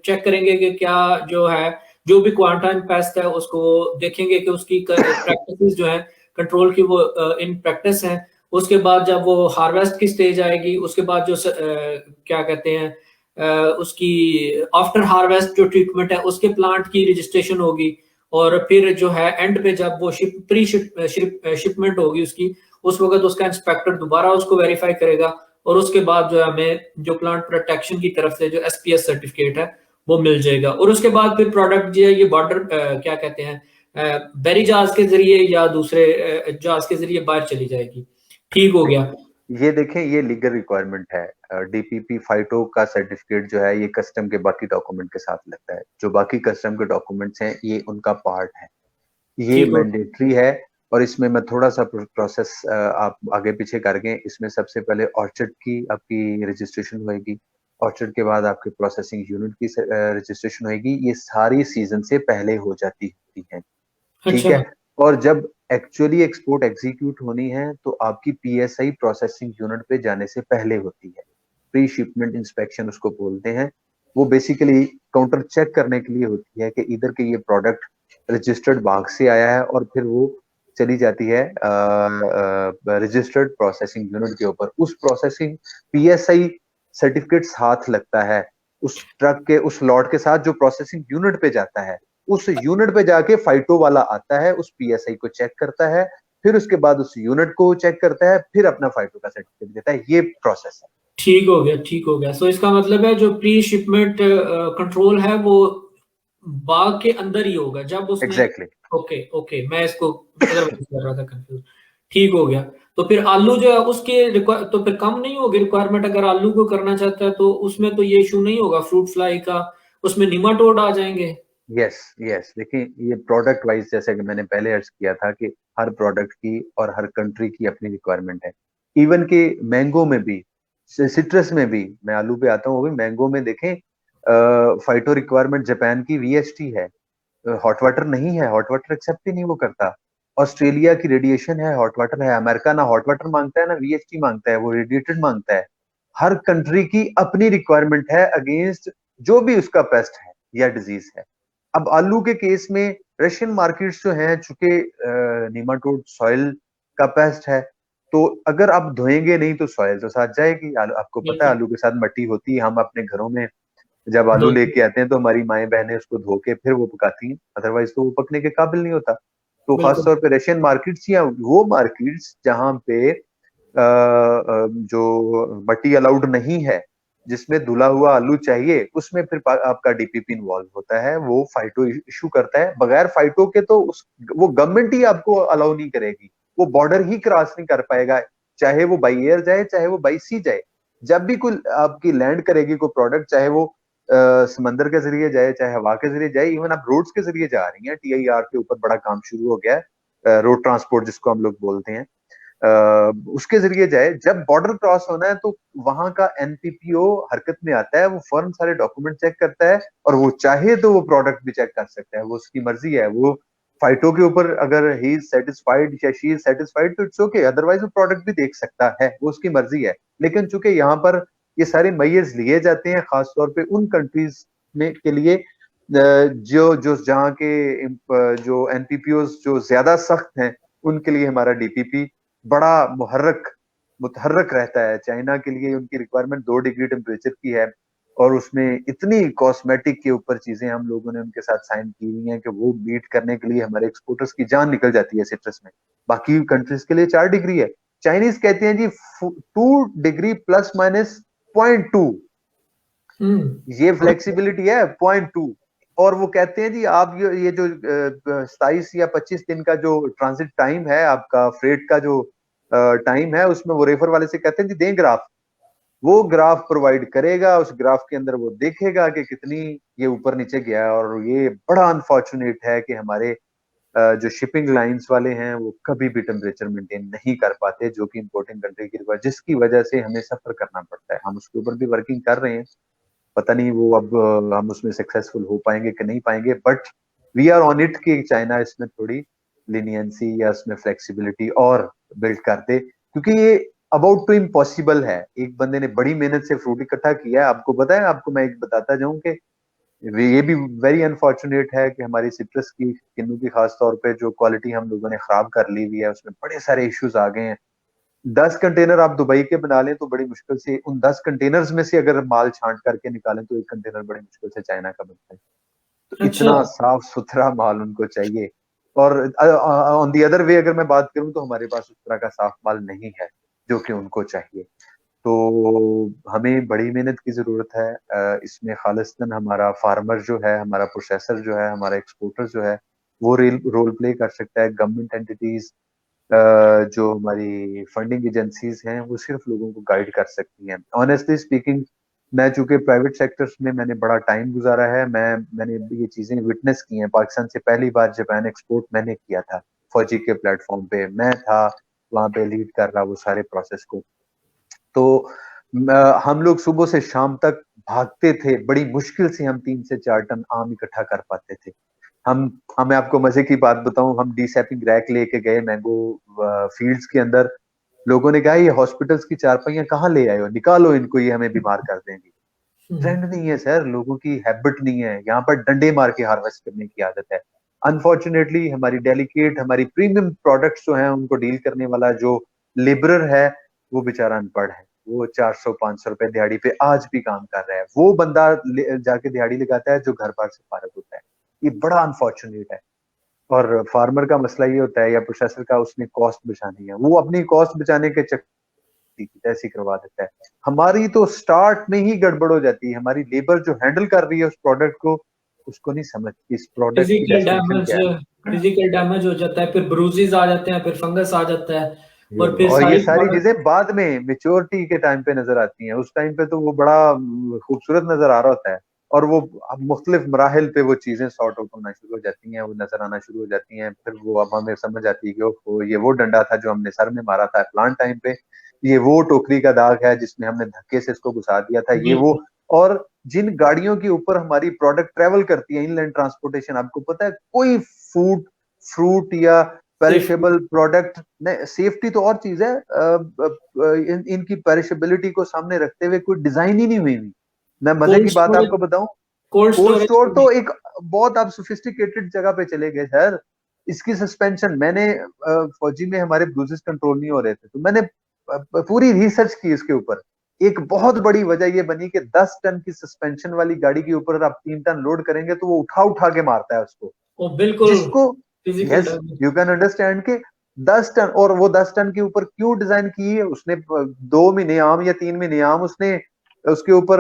चेक करेंगे कि क्या जो है, जो भी क्वारंटाइन पेस्ट है उसको देखेंगे कि उसकी प्रैक्टिसेस जो है कंट्रोल की वो इन प्रैक्टिस है। उसके बाद जब वो हार्वेस्ट की स्टेज आएगी, उसके बाद जो क्या कहते हैं उसकी आफ्टर हार्वेस्ट जो ट्रीटमेंट है उसके प्लांट की रजिस्ट्रेशन होगी। और फिर जो है एंड पे जब वो शिपमेंट होगी उसकी, उस वक्त उसका इंस्पेक्टर दोबारा उसको वेरीफाई करेगा, और उसके बाद जो है हमें जो प्लांट प्रोटेक्शन की तरफ से जो एसपीएस सर्टिफिकेट है वो मिल जाएगा। और उसके बाद फिर प्रोडक्ट जो है ये बॉर्डर क्या कहते हैं बैरी जहाज के जरिए या दूसरे जहाज के जरिए बाहर चली जाएगी। ठीक हो गया। ये देखें, ये लीगल रिक्वायरमेंट है। डीपीपी फाइटो का सर्टिफिकेट जो है ये कस्टम के बाकी डॉक्यूमेंट के साथ लगता है, जो बाकी कस्टम के डॉक्यूमेंट्स हैं ये उनका पार्ट है, ये ठीक हो मैंडेटरी है। और इसमें मैं थोड़ा सा प्रोसेस आप आगे पीछे करके, इसमें सबसे पहले ऑर्चर्ड की आपकी रजिस्ट्रेशन होगी, ऑर्चर्ड के बाद आपके प्रोसेसिंग यूनिट की रजिस्ट्रेशन होगी, ये सारी सीजन से पहले हो जाती होती है। ठीक अच्छा। है। और जब एक्चुअली एक्सपोर्ट एग्जीक्यूट होनी है तो आपकी पीएसआई प्रोसेसिंग यूनिट पे जाने से पहले होती है, प्री शिपमेंट इंस्पेक्शन उसको बोलते हैं। वो बेसिकली काउंटर चेक करने के लिए होती है कि इधर के ये प्रोडक्ट रजिस्टर्ड बाग से आया है, और फिर वो चली जाती है रजिस्टर्ड प्रोसेसिंग यूनिट के ऊपर। उस प्रोसेसिंग पीएसआई सर्टिफिकेट साथ लगता है उस ट्रक के, उस लॉट के साथ जो प्रोसेसिंग यूनिट पे जाता है। उस यूनिट पे जाके फाइटो वाला आता है, उस पीएसआई को चेक करता है, फिर उसके बाद उस यूनिट को चेक करता है, फिर अपना फाइटो का सर्टिफिकेट देता है। ये प्रोसेस है। ठीक हो गया, ठीक हो गया। सो इसका मतलब है जो प्री शिपमेंट कंट्रोल है वो बाग के अंदर ही होगा जब उसने। Exactly exactly. ओके ओके, मैं इसको अदरवाइज कर रहा था कंफ्यूज। ठीक हो गया। तो फिर आलू जो है उसके तो फिर कम नहीं होगी रिक्वायरमेंट, अगर आलू को करना चाहता है तो उसमें तो ये इशू नहीं होगा फ्रूट फ्लाई का, उसमें निमाटोड आ जाएंगे। यस यस, देखिए ये प्रोडक्ट वाइज, जैसे कि मैंने पहले अर्ज किया था कि हर प्रोडक्ट की और हर कंट्री की अपनी रिक्वायरमेंट है। इवन कि मैंगो में भी, सिट्रस में भी, मैं आलू पे आता हूँ, वो भी मैंगो में देखें, फाइटो रिक्वायरमेंट जापान की वीएसटी है, हॉट वाटर नहीं है, हॉट वाटर एक्सेप्ट ही नहीं वो करता। ऑस्ट्रेलिया की रेडिएशन है, हॉट वाटर है। अमेरिका ना हॉट वाटर मांगता है ना वीएसटी मांगता है, वो रेडिएटेड मांगता है। हर कंट्री की अपनी रिक्वायरमेंट है अगेंस्ट जो भी उसका पेस्ट है या डिजीज है। अब आलू के केस में रशियन मार्केट्स जो हैं, चूंकि नीमाटोड सॉइल का पेस्ट है, तो अगर आप धोएंगे नहीं तो सॉइल तो साथ जाएगी। आलू, आपको पता है बिल्कुल। आलू के साथ मट्टी होती है। हम अपने घरों में जब आलू दो। लेके आते हैं तो हमारी माएं बहनें उसको धो के फिर वो पकाती हैं, अदरवाइज तो वो पकने के काबिल नहीं होता। तो खास बिल्कुल तौर पे रशियन मार्केट्स या वो मार्केट्स जहां पे जो मट्टी अलाउड नहीं है, जिसमें धुला हुआ आलू चाहिए, उसमें फिर आपका डीपीपी इन्वॉल्व होता है, वो फाइटो इशू करता है। बगैर फाइटो के तो वो गवर्नमेंट ही आपको अलाउ नहीं करेगी, वो बॉर्डर ही क्रॉस नहीं कर पाएगा, चाहे वो बाई एयर जाए चाहे वो बाई सी जाए। जब भी कोई आपकी लैंड करेगी कोई प्रोडक्ट, चाहे वो समंदर के जरिए जाए चाहे हवा के जरिए जाए, इवन आप रोड्स के जरिए जा रही हैं, टीआईआर के ऊपर बड़ा काम शुरू हो गया है, रोड ट्रांसपोर्ट जिसको हम लोग बोलते हैं, उसके जरिए जाए, जब बॉर्डर क्रॉस होना है तो वहां का एनपीपीओ हरकत में आता है, वो फौरन सारे डॉक्यूमेंट चेक करता है, और वो चाहे तो वो प्रोडक्ट भी चेक कर सकता है, वो उसकी मर्जी है। वो फाइटो के ऊपर अगर ही इज सेटिस्फाइड या शी इज सेटिस्फाइड तो इट्स ओके, अदरवाइज वो प्रोडक्ट भी देख सकता है, वो उसकी मर्जी है। लेकिन चूंकि यहाँ पर ये सारे मैयर्स लिए जाते हैं खासतौर पे उन कंट्रीज में के लिए जो जो जहाँ के जो एनपीपीओ जो ज्यादा सख्त हैं, उनके लिए हमारा डीपीपी बड़ा मुहर्रक मुतहर्रक रहता है। चाइना के लिए उनकी रिक्वायरमेंट 2 डिग्री टेम्परेचर की है, और उसमें इतनी कॉस्मेटिक के ऊपर चीजें हम लोगों ने उनके साथ साइन की हुई हैं कि वो मीट करने के लिए हमारे एक्सपोर्टर्स की जान निकल जाती है सिट्रस में। बाकी कंट्रीज के लिए 4 डिग्री है। चाइनीज कहते हैं जी 2 डिग्री प्लस माइनस 0.2, ये फ्लेक्सिबिलिटी है 0.2। और वो कहते हैं जी आप ये जो 27 या 25 दिन का जो ट्रांजिट टाइम है आपका, फ्रेट का जो टाइम है, उसमें वो रेफर वाले से कहते हैं जी दें ग्राफ, वो ग्राफ प्रोवाइड करेगा, उस ग्राफ के अंदर वो देखेगा कि कितनी ये ऊपर नीचे गया है। और ये बड़ा अनफॉर्चुनेट है कि हमारे जो शिपिंग लाइंस वाले हैं वो कभी भी टेम्परेचर मेंटेन नहीं कर पाते, जो कि इंपोर्टिंग कंट्री की रिक्वायर, जिसकी वजह से हमें सफर करना पड़ता है। हम उसके ऊपर भी वर्किंग कर रहे हैं, पता नहीं वो अब हम उसमें सक्सेसफुल हो पाएंगे कि नहीं पाएंगे, but we are on it कि चाइना इसमें थोड़ी लिनियंसी या उसमें फ्लेक्सिबिलिटी और बिल्ड कर दे, क्योंकि ये अबाउट टू इम्पॉसिबल है। एक बंदे ने बड़ी मेहनत से फ्रूट इकट्ठा किया है, आपको पता है, आपको मैं एक बताता जाऊं कि ये भी वेरी अनफॉर्चुनेट है कि हमारी सिट्रस की, किन्नू की खास तौर पे जो क्वालिटी हम लोगों ने खराब कर ली हुई है, उसमें बड़े सारे इश्यूज आ गए हैं। 10 कंटेनर आप दुबई के बना लें तो बड़ी मुश्किल से, उन 10 कंटेनर्स में से अगर माल छांट करके निकालें तो एक कंटेनर बड़ी मुश्किल से चाइना का बनता है। तो अच्छा। इतना साफ सुथरा माल उनको चाहिए। और ऑन दी अदर वे अगर मैं बात करूं तो हमारे पास उस तरह का साफ माल नहीं है जो कि उनको चाहिए। तो हमें बड़ी मेहनत की जरूरत है। इसमें खालिस्तान हमारा फार्मर जो है, हमारा प्रोसेसर जो है, हमारा एक्सपोर्टर जो है, वो रोल प्ले कर सकता है। गवर्नमेंट एंटिटीज, जो हमारी फंडिंग एजेंसीज हैं, वो सिर्फ लोगों को गाइड कर सकती हैं। ऑनेस्टली स्पीकिंग, मैं चूंकि प्राइवेट सेक्टर्स में मैंने बड़ा टाइम गुजारा है, मैंने ये चीजें विटनेस की हैं। पाकिस्तान से पहली बार जापान एक्सपोर्ट मैंने किया था, फौजी के प्लेटफॉर्म पे मैं था, वहां पे लीड कर रहा वो सारे प्रोसेस को। तो हम लोग सुबह से शाम तक भागते थे, बड़ी मुश्किल से हम 3 से 4 टन आम इकट्ठा कर पाते थे। मैं आपको मजे की बात बताऊं, हम डीसैपिंग रैक लेके गए मैंगो फील्ड्स के अंदर। लोगों ने कहा ये हॉस्पिटल्स की चारपाइयां कहाँ ले आए हो, निकालो इनको, ये हमें बीमार कर देंगे। ट्रेंड नहीं है सर, लोगों की हैबिट नहीं है, यहाँ पर डंडे मार के हार्वेस्ट करने की आदत है। अनफॉर्चुनेटली हमारी डेलिकेट, हमारी प्रीमियम प्रोडक्ट्स जो हैं उनको डील करने वाला जो लेबरर है, वो बेचारा अनपढ़ है। वो 400-500 रुपए दिहाड़ी पे आज भी काम कर रहा है। वो बंदा जाके दिहाड़ी लगाता है जो घर बार से फारग होता है। ये बड़ा अनफॉर्चुनेट है। और फार्मर का मसला ये होता है, या प्रोसेसर का, उसने कॉस्ट बचानी है, वो अपनी कॉस्ट बचाने के चक्कर ऐसी करवा देता है। हमारी तो स्टार्ट में ही गड़बड़ हो जाती है। हमारी लेबर जो हैंडल कर रही है उस प्रोडक्ट को, उसको नहीं समझ इस प्रोडक्ट की फिजिकल डेफिनेशन डैमेज क्या है। फिजिकल डैमेज हो जाता है, फिर ब्रूजेस आ जाते हैं, फिर फंगस आ जाता है, और फिर और ये सारी सारी प्रोडक्ट। चीजें बाद में मेच्योरिटी के टाइम पे नजर आती हैं। उस टाइम पे तो वो बड़ा खूबसूरत नजर आ रहा होता है, और वो मुख्तलिफ मराहल पे वो चीजें सॉर्ट आउट होना शुरू हो जाती हैं, वो नजर आना शुरू हो जाती हैं। फिर वो अब हमें समझ आती है कि ओहो, ये वो डंडा था जो हमने सर में मारा था प्लांट टाइम पे, ये वो टोकरी का दाग है जिसमें हमने धक्के से इसको घुसा दिया था, ये वो। बिल्कुल। और जिन गाड़ियों के ऊपर हमारी प्रोडक्ट ट्रेवल करती है, इनलैंड ट्रांसपोर्टेशन, आपको पता है कोई फूड, फ्रूट या सेफ्टी। पेरिशेबल प्रोडक्ट नहीं, सेफ्टी तो और चीज है, इनकी पेरिशेबिलिटी को सामने रखते हुए कोई डिजाइन ही नहीं हुई हुई। मैं मजे कोल्ड की बात स्टोरेज आपको बताऊं, कोल्ड कोल्ड स्टोरेज स्टोर पे भी। तो एक बहुत आप सोफिस्टिकेटेड जगह पे चले गए सर। इसकी सस्पेंशन मैंने, फौजी में हमारे ब्रूजेस कंट्रोल नहीं हो रहे थे, तो मैंने पूरी रिसर्च की इसके ऊपर। एक बहुत बड़ी वजह ये बनी कि 10 टन की सस्पेंशन वाली गाड़ी के ऊपर आप 3 टन लोड करेंगे तो वो उठा उठा के मारता है उसको, वो बिल्कुल जिसको, physical yes, damage. You can understand के 10 टन, और वो 10 टन के ऊपर क्यों डिजाइन की है उसने, 2 महीने आम या 3 महीने आम उसने उसके ऊपर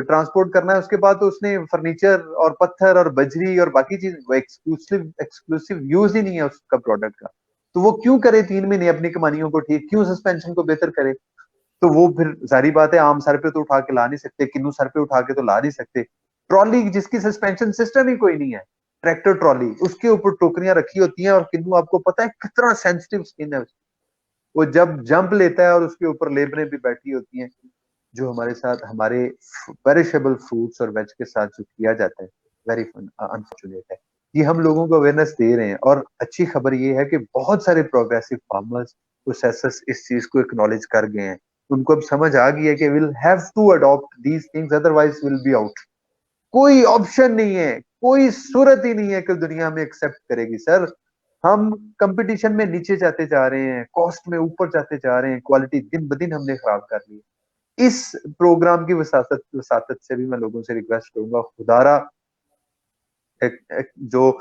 ट्रांसपोर्ट करना है। उसके बाद तो उसने फर्नीचर और पत्थर और बजरी और बाकी चीज, वो एक्सक्लूसिव एक्सक्लूसिव यूज ही नहीं है उसका प्रोडक्ट का। तो वो क्यों करे 3 महीने अपनी कमानियों को ठीक, क्यों सस्पेंशन को बेहतर करे। तो वो फिर जारी बात है, आम सर पे तो उठा के ला नहीं सकते, किन्नू सर पे उठा के तो ला नहीं सकते। ट्रॉली जिसकी सस्पेंशन सिस्टम ही कोई नहीं है, ट्रैक्टर ट्रॉली, उसके ऊपर टोकरियां रखी होती हैं, और किन्नू आपको पता है कितना सेंसिटिव स्किन है उसकी। वो जब जंप लेता है और उसके ऊपर लेबरें भी बैठी होती हैं। जो हमारे साथ, हमारे पेरिशेबल फ्रूट्स और वेज के साथ जो किया जाता है, वेरी अनफॉर्चुनेट है। ये हम लोगों को अवेयरनेस दे रहे हैं, और अच्छी खबर ये है कि बहुत सारे प्रोग्रेसिव फार्मर्स, प्रोसेसर्स इस चीज को एक्नॉलेज कर गए हैं। उनको अब समझ आ गई है कि will have to adopt these things, otherwise will be out. कोई ऑप्शन नहीं है, कोई सूरत ही नहीं है कि दुनिया में एक्सेप्ट करेगी सर। हम कंपटीशन में नीचे जाते जा रहे हैं, कॉस्ट में ऊपर जाते जा रहे हैं, क्वालिटी दिन ब दिन हमने खराब कर ली है। इस प्रोग्राम की वसातत वसातत से भी मैं लोगों से रिक्वेस्ट करूंगा, खुदारा एक जो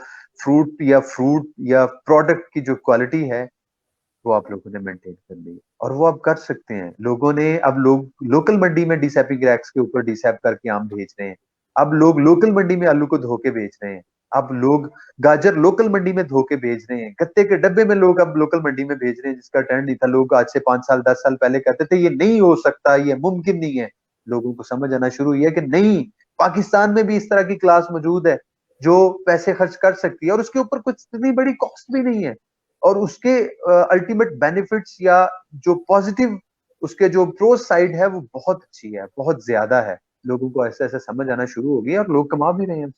फ्रूट या प्रोडक्ट की जो क्वालिटी है वो आप लोगों ने मेंटेन कर ली और वो आप कर सकते हैं। लोगों ने अब लोग लोकल मंडी में डीसैपिंग रैक्स के ऊपर डीसैप करके आम भेज रहे हैं। अब लोग लोकल मंडी में आलू को धो के बेच रहे हैं। अब लोग गाजर लोकल मंडी में धो के भेज रहे हैं। गत्ते के डब्बे में लोग अब लोकल मंडी में भेज रहे हैं, जिसका ट्रेंड नहीं था। लोग आज से 5 साल 10 साल पहले कहते थे ये नहीं हो सकता, ये मुमकिन नहीं है। लोगों को समझ आना शुरू हुई है कि नहीं, पाकिस्तान में भी इस तरह की क्लास मौजूद है जो पैसे खर्च कर सकती है और उसके ऊपर कुछ इतनी बड़ी कॉस्ट भी नहीं है और उसके अल्टीमेट बेनिफिट्स या जो पॉजिटिव उसके जो प्रो साइड है वो बहुत अच्छी है, बहुत ज्यादा है। लोगों को ऐसे ऐसे समझ आना शुरू हो गई और लोग कमा भी रहे हैं।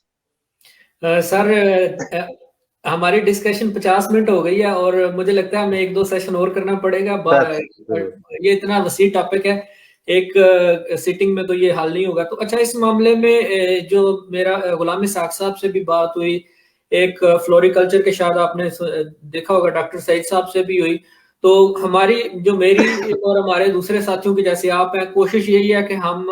सर, हमारी डिस्कशन 50 मिनट हो गई है और मुझे लगता है हमें 1-2 सेशन और करना पड़ेगा। ये इतना वसी टॉपिक है, एक सिटिंग में तो ये हल नहीं होगा। तो अच्छा, इस मामले में जो मेरा गुलाम इसहाक साहब से भी बात हुई, एक फ्लोरिकल्चर के शायद आपने देखा होगा, डॉक्टर सईद साहब से भी हुई। तो हमारी जो मेरी और हमारे दूसरे साथियों की जैसे आप हैं, कोशिश यही है कि हम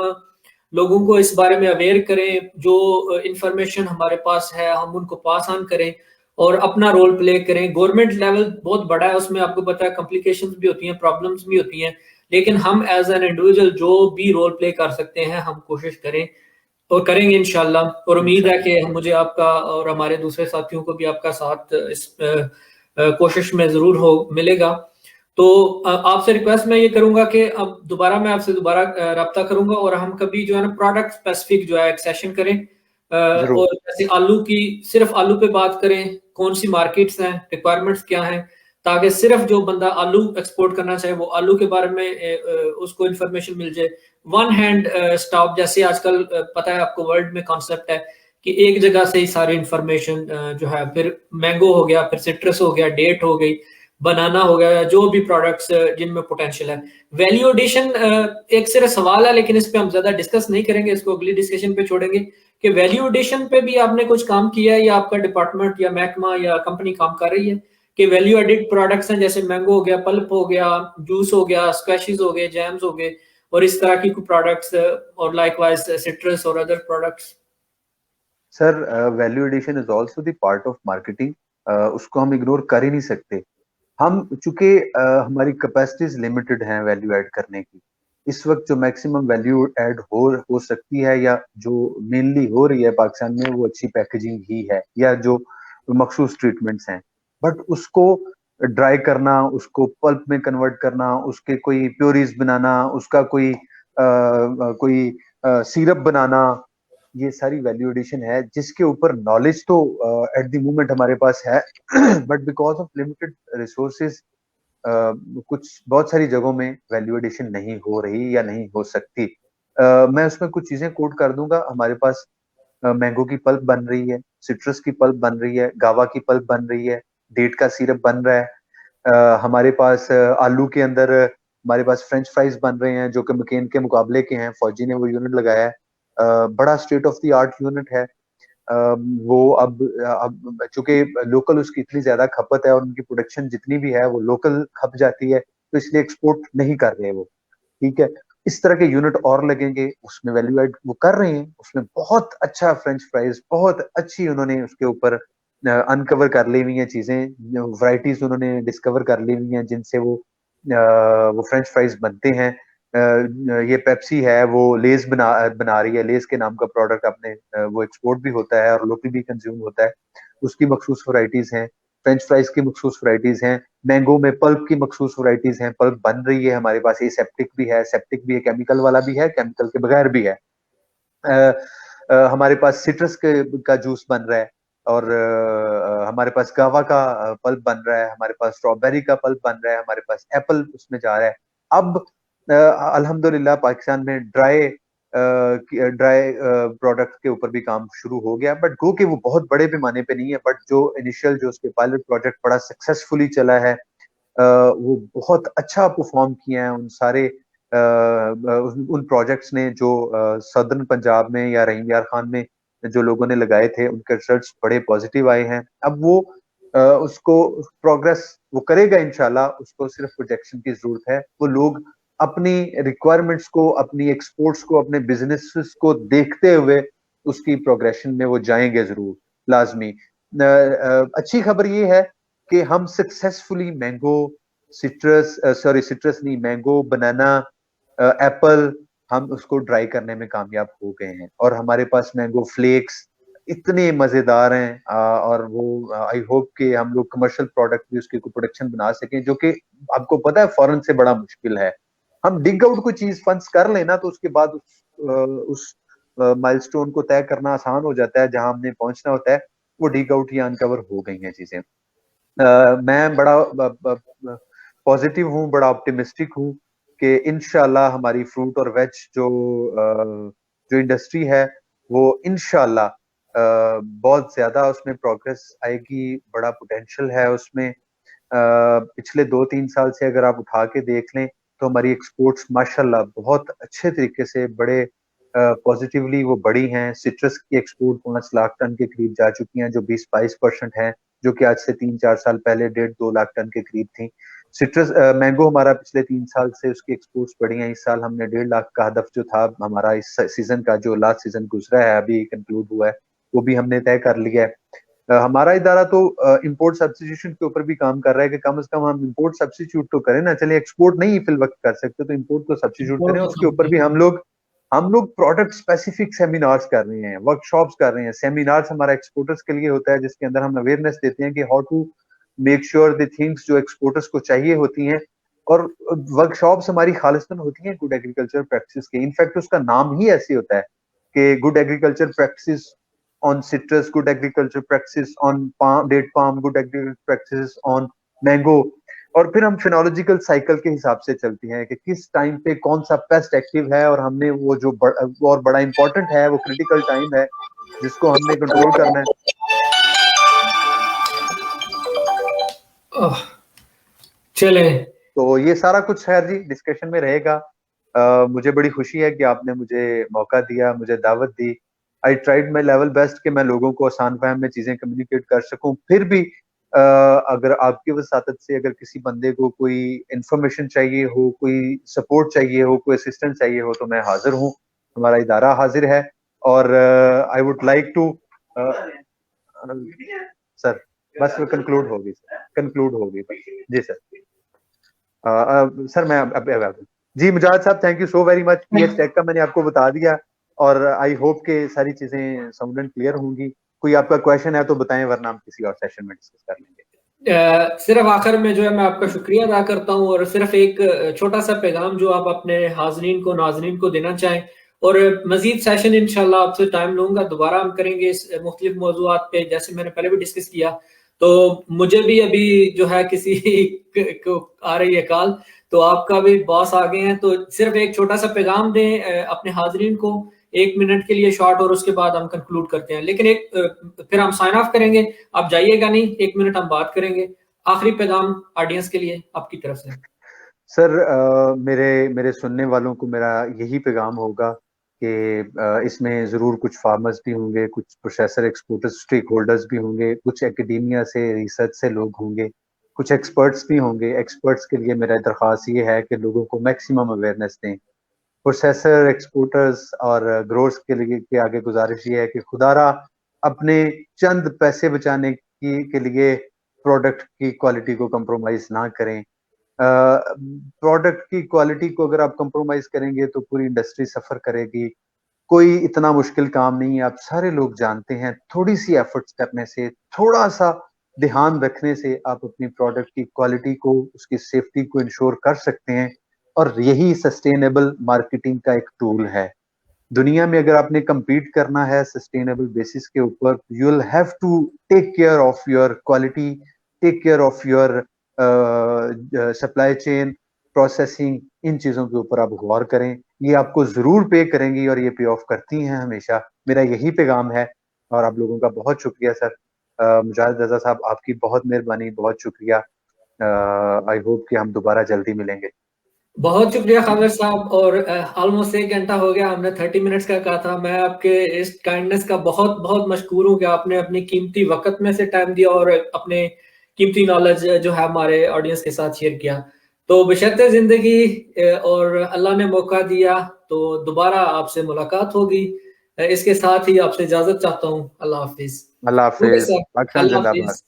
लोगों को इस बारे में अवेयर करें, जो इंफॉर्मेशन हमारे पास है हम उनको पास ऑन करें और अपना रोल प्ले करें। गवर्नमेंट लेवल बहुत बड़ा है, उसमें आपको पता है कॉम्प्लिकेशंस भी होती हैं, प्रॉब्लम्स भी होती हैं, लेकिन हम एज एन इंडिविजुअल जो भी रोल प्ले कर सकते हैं हम कोशिश करें और करेंगे इंशाल्लाह। और उम्मीद है कि मुझे आपका और हमारे दूसरे साथियों को भी आपका साथ इस कोशिश में जरूर हो मिलेगा। तो आपसे रिक्वेस्ट मैं ये करूंगा कि अब दोबारा मैं आपसे दोबारा रब्ता करूंगा और हम कभी जो है ना प्रोडक्ट स्पेसिफिक जो है एक सेशन करें, जरूर और जैसे आलू की, सिर्फ आलू पे बात करें, कौन सी मार्केट्स हैं, रिक्वायरमेंट्स क्या हैं, ताकि सिर्फ जो बंदा आलू एक्सपोर्ट करना चाहे वो आलू के बारे में उसको इन्फॉर्मेशन मिल जाए। वन हैंड स्टॉप, जैसे आजकल पता है आपको वर्ल्ड में कॉन्सेप्ट है कि एक जगह से ही सारी इंफॉर्मेशन जो है, फिर मैंगो हो गया, फिर सिट्रस हो गया, डेट हो गई, बनाना हो गया, जो भी प्रोडक्ट्स जिनमें पोटेंशियल है। वैल्यू एडिशन एक सिर्फ सवाल है, लेकिन इस पे हम ज्यादा डिस्कस नहीं करेंगे, इसको अगली डिस्कशन पे छोड़ेंगे कि वैल्यू एडिशन पे भी आपने कुछ काम किया है या आपका डिपार्टमेंट या महकमा या कंपनी काम कर रही है कि वैल्यू एडिड प्रोडक्ट्स हैं, जैसे मैंगो हो गया, पल्प हो गया, जूस हो गया, स्क्वैशेस हो गए, जैम्स हो गए, और इस तरह की प्रोडक्ट्स, और लाइकवाइज सिट्रस और other products. Sir, value addition is also the part of marketing. उसको हम इग्नोर कर ही नहीं सकते। हम चूंकि हमारी कैपेसिटीज लिमिटेड हैं वैल्यू ऐड करने की, इस वक्त जो मैक्सिमम वैल्यू ऐड हो सकती है या जो मेनली हो रही है पाकिस्तान में, वो अच्छी पैकेजिंग ही है या जो मखसूस ट्रीटमेंट्स हैं। बट उसको ड्राई करना, उसको पल्प में कन्वर्ट करना, उसके कोई प्योरीज बनाना, उसका कोई सिरप बनाना, ये सारी वैल्यू एडिशन है जिसके ऊपर नॉलेज तो एट द मोमेंट हमारे पास है but because of limited resources कुछ बहुत सारी जगहों में वैल्यू एडिशन नहीं हो रही या नहीं हो सकती। मैं उसमें कुछ चीजें कोट कर दूंगा। हमारे पास मैंगो की पल्प बन रही है, सिट्रस की पल्प बन रही है, गावा की पल्प बन रही है, डेट का सिरप बन रहा है। हमारे पास आलू के अंदर हमारे पास फ्रेंच फ्राइज बन रहे हैं जो कि मकेन के मुकाबले के हैं। फौजी ने वो यूनिट लगाया है, बड़ा state of the art unit है। वो अब चूंकि लोकल उसकी इतनी ज्यादा खपत है और उनकी प्रोडक्शन जितनी भी है वो लोकल खप जाती है, तो इसलिए एक्सपोर्ट नहीं कर रहे वो। ठीक है, इस तरह के यूनिट और लगेंगे, उसमें वैल्यू एड वो कर रहे हैं। उसमें बहुत अच्छा फ्रेंच फ्राइज, बहुत अच्छी उन्होंने उसके ऊपर अनकवर कर ली हुई हैं चीजें, वैरायटीज उन्होंने डिस्कवर कर ली हुई हैं जिनसे वो फ्रेंच फ्राइज बनते हैं। ये पेप्सी है वो लेज बना रही है, लेज के नाम का प्रोडक्ट अपने वो एक्सपोर्ट भी होता है और लोकल भी कंज्यूम होता है। उसकी मखसूस वैरायटीज हैं, फ्रेंच फ्राइज की मखसूस वैरायटीज हैं, मैंगो में पल्प की मखसूस वैरायटीज हैं। पल्प बन रही है हमारे पास, ये सेप्टिक भी है, सेप्टिक भी है, केमिकल वाला भी है, केमिकल के बगैर भी है। हमारे पास सिट्रस का जूस बन रहा है और हमारे पास गावा का पल्प बन रहा है, हमारे पास स्ट्रॉबेरी का पल्प बन रहा है, हमारे पास एप्पल उसमें जा रहा है। अब अल्हम्दुलिल्लाह पाकिस्तान में ड्राई प्रोडक्ट के ऊपर भी काम शुरू हो गया, बट गो कि वो बहुत बड़े पैमाने पे नहीं है। बट जो इनिशियल जो उसके पायलट प्रोजेक्ट बड़ा सक्सेसफुली चला है, वो बहुत अच्छा परफॉर्म किया है उन सारे उन प्रोजेक्ट्स ने जो सदर्न पंजाब में या रहीम यार खान में जो लोगों ने लगाए थे, उनके रिजल्ट्स बड़े पॉजिटिव आए हैं। अब वो उसको प्रोग्रेस वो करेगा इंशाल्लाह, उसको सिर्फ प्रोजेक्शन की जरूरत है। वो लोग अपनी रिक्वायरमेंट्स को, अपनी एक्सपोर्ट्स को, अपने बिजनेसेस को देखते हुए उसकी प्रोग्रेशन में वो जाएंगे जरूर, लाजमी। अच्छी खबर ये है कि हम सक्सेसफुली मैंगो, सिट्रस नहीं, मैंगो, बनाना, एप्पल, हम उसको ड्राई करने में कामयाब हो गए हैं और हमारे पास मैंगो फ्लेक्स इतने मजेदार हैं, और वो आई होप कि हम लोग कमर्शियल प्रोडक्ट भी उसकी प्रोडक्शन बना सकें, जो कि आपको पता है फॉरेन से बड़ा मुश्किल है। हम डिग आउट कोई चीज फंड्स कर लेना तो उसके बाद उस माइलस्टोन को तय करना आसान हो जाता है, जहां हमने पहुंचना होता है वो डिग आउट या अनकवर हो गई हैं चीजें। मैं बड़ा पॉजिटिव हूँ, बड़ा ऑप्टिमिस्टिक हूँ कि इंशाल्लाह हमारी फ्रूट और वेज जो इंडस्ट्री है वो इंशाल्लाह बहुत ज्यादा उसमें प्रोग्रेस आएगी, बड़ा पोटेंशियल है उसमें। पिछले 2-3 साल से अगर आप उठा के देख लें तो हमारी एक्सपोर्ट्स माशाल्लाह बहुत अच्छे तरीके से बड़े पॉजिटिवली वो बढ़ी हैं। सिट्रस की एक्सपोर्ट 5 लाख टन के करीब जा चुकी हैं, जो 20-22% है, जो कि आज से 3-4 साल पहले 1.5-2 लाख टन के करीब थी। सिट्रस मैंगो हमारा पिछले 3 साल से उसकी एक्सपोर्ट्स बढ़ी हैं। इस साल हमने 1.5 लाख का हदफ जो था हमारा इस सीजन का, जो लास्ट सीजन गुजरा है अभी कंक्लूड हुआ है, वो भी हमने तय कर लिया है। हमारा इदारा तो इंपोर्ट सब्स्टिट्यूशन के ऊपर भी काम कर रहा है कि कम से कम हम इंपोर्ट सब्स्टिट्यूट तो करें ना। चलिए एक्सपोर्ट नहीं फिल वक्त कर सकते तो इंपोर्ट तो सब्स्टिट्यूट करें। बहुत उसके कम ऊपर है। भी हम लोग प्रोडक्ट स्पेसिफिक सेमिनार्स कर रहे हैं, वर्कशॉप्स कर रहे हैं। सेमिनार्स हमारा एक्सपोर्टर्स के लिए होता है, जिसके अंदर हम अवेयरनेस देते हैं कि how to make sure the things जो एक्सपोर्टर्स को चाहिए होती हैं। और वर्कशॉप्स हमारी खालिस्तान होती हैं गुड एग्रीकल्चर प्रैक्टिस के। इनफैक्ट उसका नाम ही ऐसे होता है कि good agriculture practice on citrus, good agriculture practices on palm, date palm, good agriculture practices on mango। और फिर हम फिनोलॉजिकल साइकिल के हिसाब से चलती हैं कि किस टाइम पे कौन सा पेस्ट एक्टिव है, और हमने वो जो और बड़ा इंपॉर्टेंट है, वो क्रिटिकल टाइम है जिसको हमने कंट्रोल करना है। चले। तो ये सारा कुछ है जी, डिस्कशन में रहेगा। मुझे बड़ी खुशी है कि आपने मुझे मौका दिया, मुझे दावत दी। I tried my level best कि मैं लोगों को आसान फहम में चीजें कम्युनिकेट कर सकूं। फिर भी अगर आपकी वसातत से अगर किसी बंदे को कोई इंफॉर्मेशन चाहिए हो, कोई सपोर्ट चाहिए हो, कोई असिस्टेंस चाहिए हो, तो मैं हाजिर हूँ, हमारा इदारा हाजिर है। और I would like to sir, बस कंक्लूड होगी सर, कंक्लूड होगी बस। जी सर। सर मैं अब जी मुजाहिद साहब, thank you so very much. PH tech का मैंने आपको बता दिया और आई होप के सारी चीजें साउंड एंड क्लियर होंगी। कोई आपका क्वेश्चन है तो बताएं, वरना हम किसी और सेशन में डिस्कस कर लेंगे। सिर्फ आखिर में जो है मैं आपका शुक्रिया अदा करता हूँ, और सिर्फ एक छोटा सा पैगाम जो आप अपने हाजरीन को, नाजरीन को देना चाहें। और मजीद सेशन इंशाल्लाह आपसे टाइम लूंगा, दोबारा हम करेंगे इस मुख्तलिफ मौजूआत पे, जैसे मैंने पहले भी डिस्कस किया। तो मुझे भी अभी जो है किसी को आ रही है कॉल, तो आपका भी बॉस आ गए हैं, तो सिर्फ एक छोटा सा पैगाम दें अपने हाजरीन को, 1 मिनट के लिए शॉर्ट, और उसके बाद हम कंक्लूड करते हैं। लेकिन फिर हम साइन ऑफ करेंगे, आप जाइएगा नहीं, 1 मिनट हम बात करेंगे। आखिरी पैगाम ऑडियंस के लिए आपकी तरफ से। सर मेरे मेरे सुनने वालों को मेरा यही पैगाम होगा कि इसमें जरूर कुछ फार्मर्स भी होंगे, कुछ प्रोसेसर एक्सपोर्टर्स स्टेक होल्डर्स भी होंगे, कुछ एकेडेमिया से, रिसर्च से लोग होंगे, कुछ एक्सपर्ट्स भी होंगे। एक्सपर्ट्स के लिए मेरा दरख्वास्त ये है कि लोगों को मैक्सिमम अवेयरनेस दें। प्रोसेसर एक्सपोर्टर्स और ग्रोअर्स के लिए के आगे गुजारिश ये है कि खुदारा अपने चंद पैसे बचाने के लिए प्रोडक्ट की क्वालिटी को कंप्रोमाइज ना करें। प्रोडक्ट की क्वालिटी को अगर आप कंप्रोमाइज करेंगे तो पूरी इंडस्ट्री सफर करेगी। कोई इतना मुश्किल काम नहीं है, आप सारे लोग जानते हैं। थोड़ी सी एफर्ट्स करने से, थोड़ा सा ध्यान रखने से आप अपनी प्रोडक्ट की क्वालिटी को, उसकी सेफ्टी को इंश्योर कर सकते हैं। और यही सस्टेनेबल मार्केटिंग का एक टूल है। दुनिया में अगर आपने compete करना है सस्टेनेबल बेसिस के ऊपर, you will have to take care of your quality, take care of your supply chain, processing. इन चीजों के ऊपर आप गौर करें, ये आपको जरूर पे करेंगी और ये पे ऑफ करती हैं हमेशा। मेरा यही पैगाम है और आप लोगों का बहुत शुक्रिया सर। मुजाहिद रजा साहब, आपकी बहुत मेहरबानी, बहुत शुक्रिया। आई होप कि हम दोबारा जल्दी मिलेंगे। बहुत शुक्रिया खामिर साहब, और ऑलमोस्ट 1 घंटा हो गया, हमने 30 मिनट्स का कहा था। मैं आपके इस काइंडनेस का बहुत बहुत मशकूर हूँ कि आपने अपनी कीमती वक्त में से टाइम दिया और अपने कीमती नॉलेज जो है हमारे ऑडियंस के साथ शेयर किया। तो बशर्ते ज़िंदगी और अल्लाह ने मौका दिया तो दोबारा आपसे मुलाकात होगी। इसके साथ ही आपसे इजाज़त चाहता हूँ। अल्लाह हाफ़िज़। अल्लाह ओके हाफिज। सर, पाकिस्तान अल्लाह जिंदाबाद। हाफ़िज़।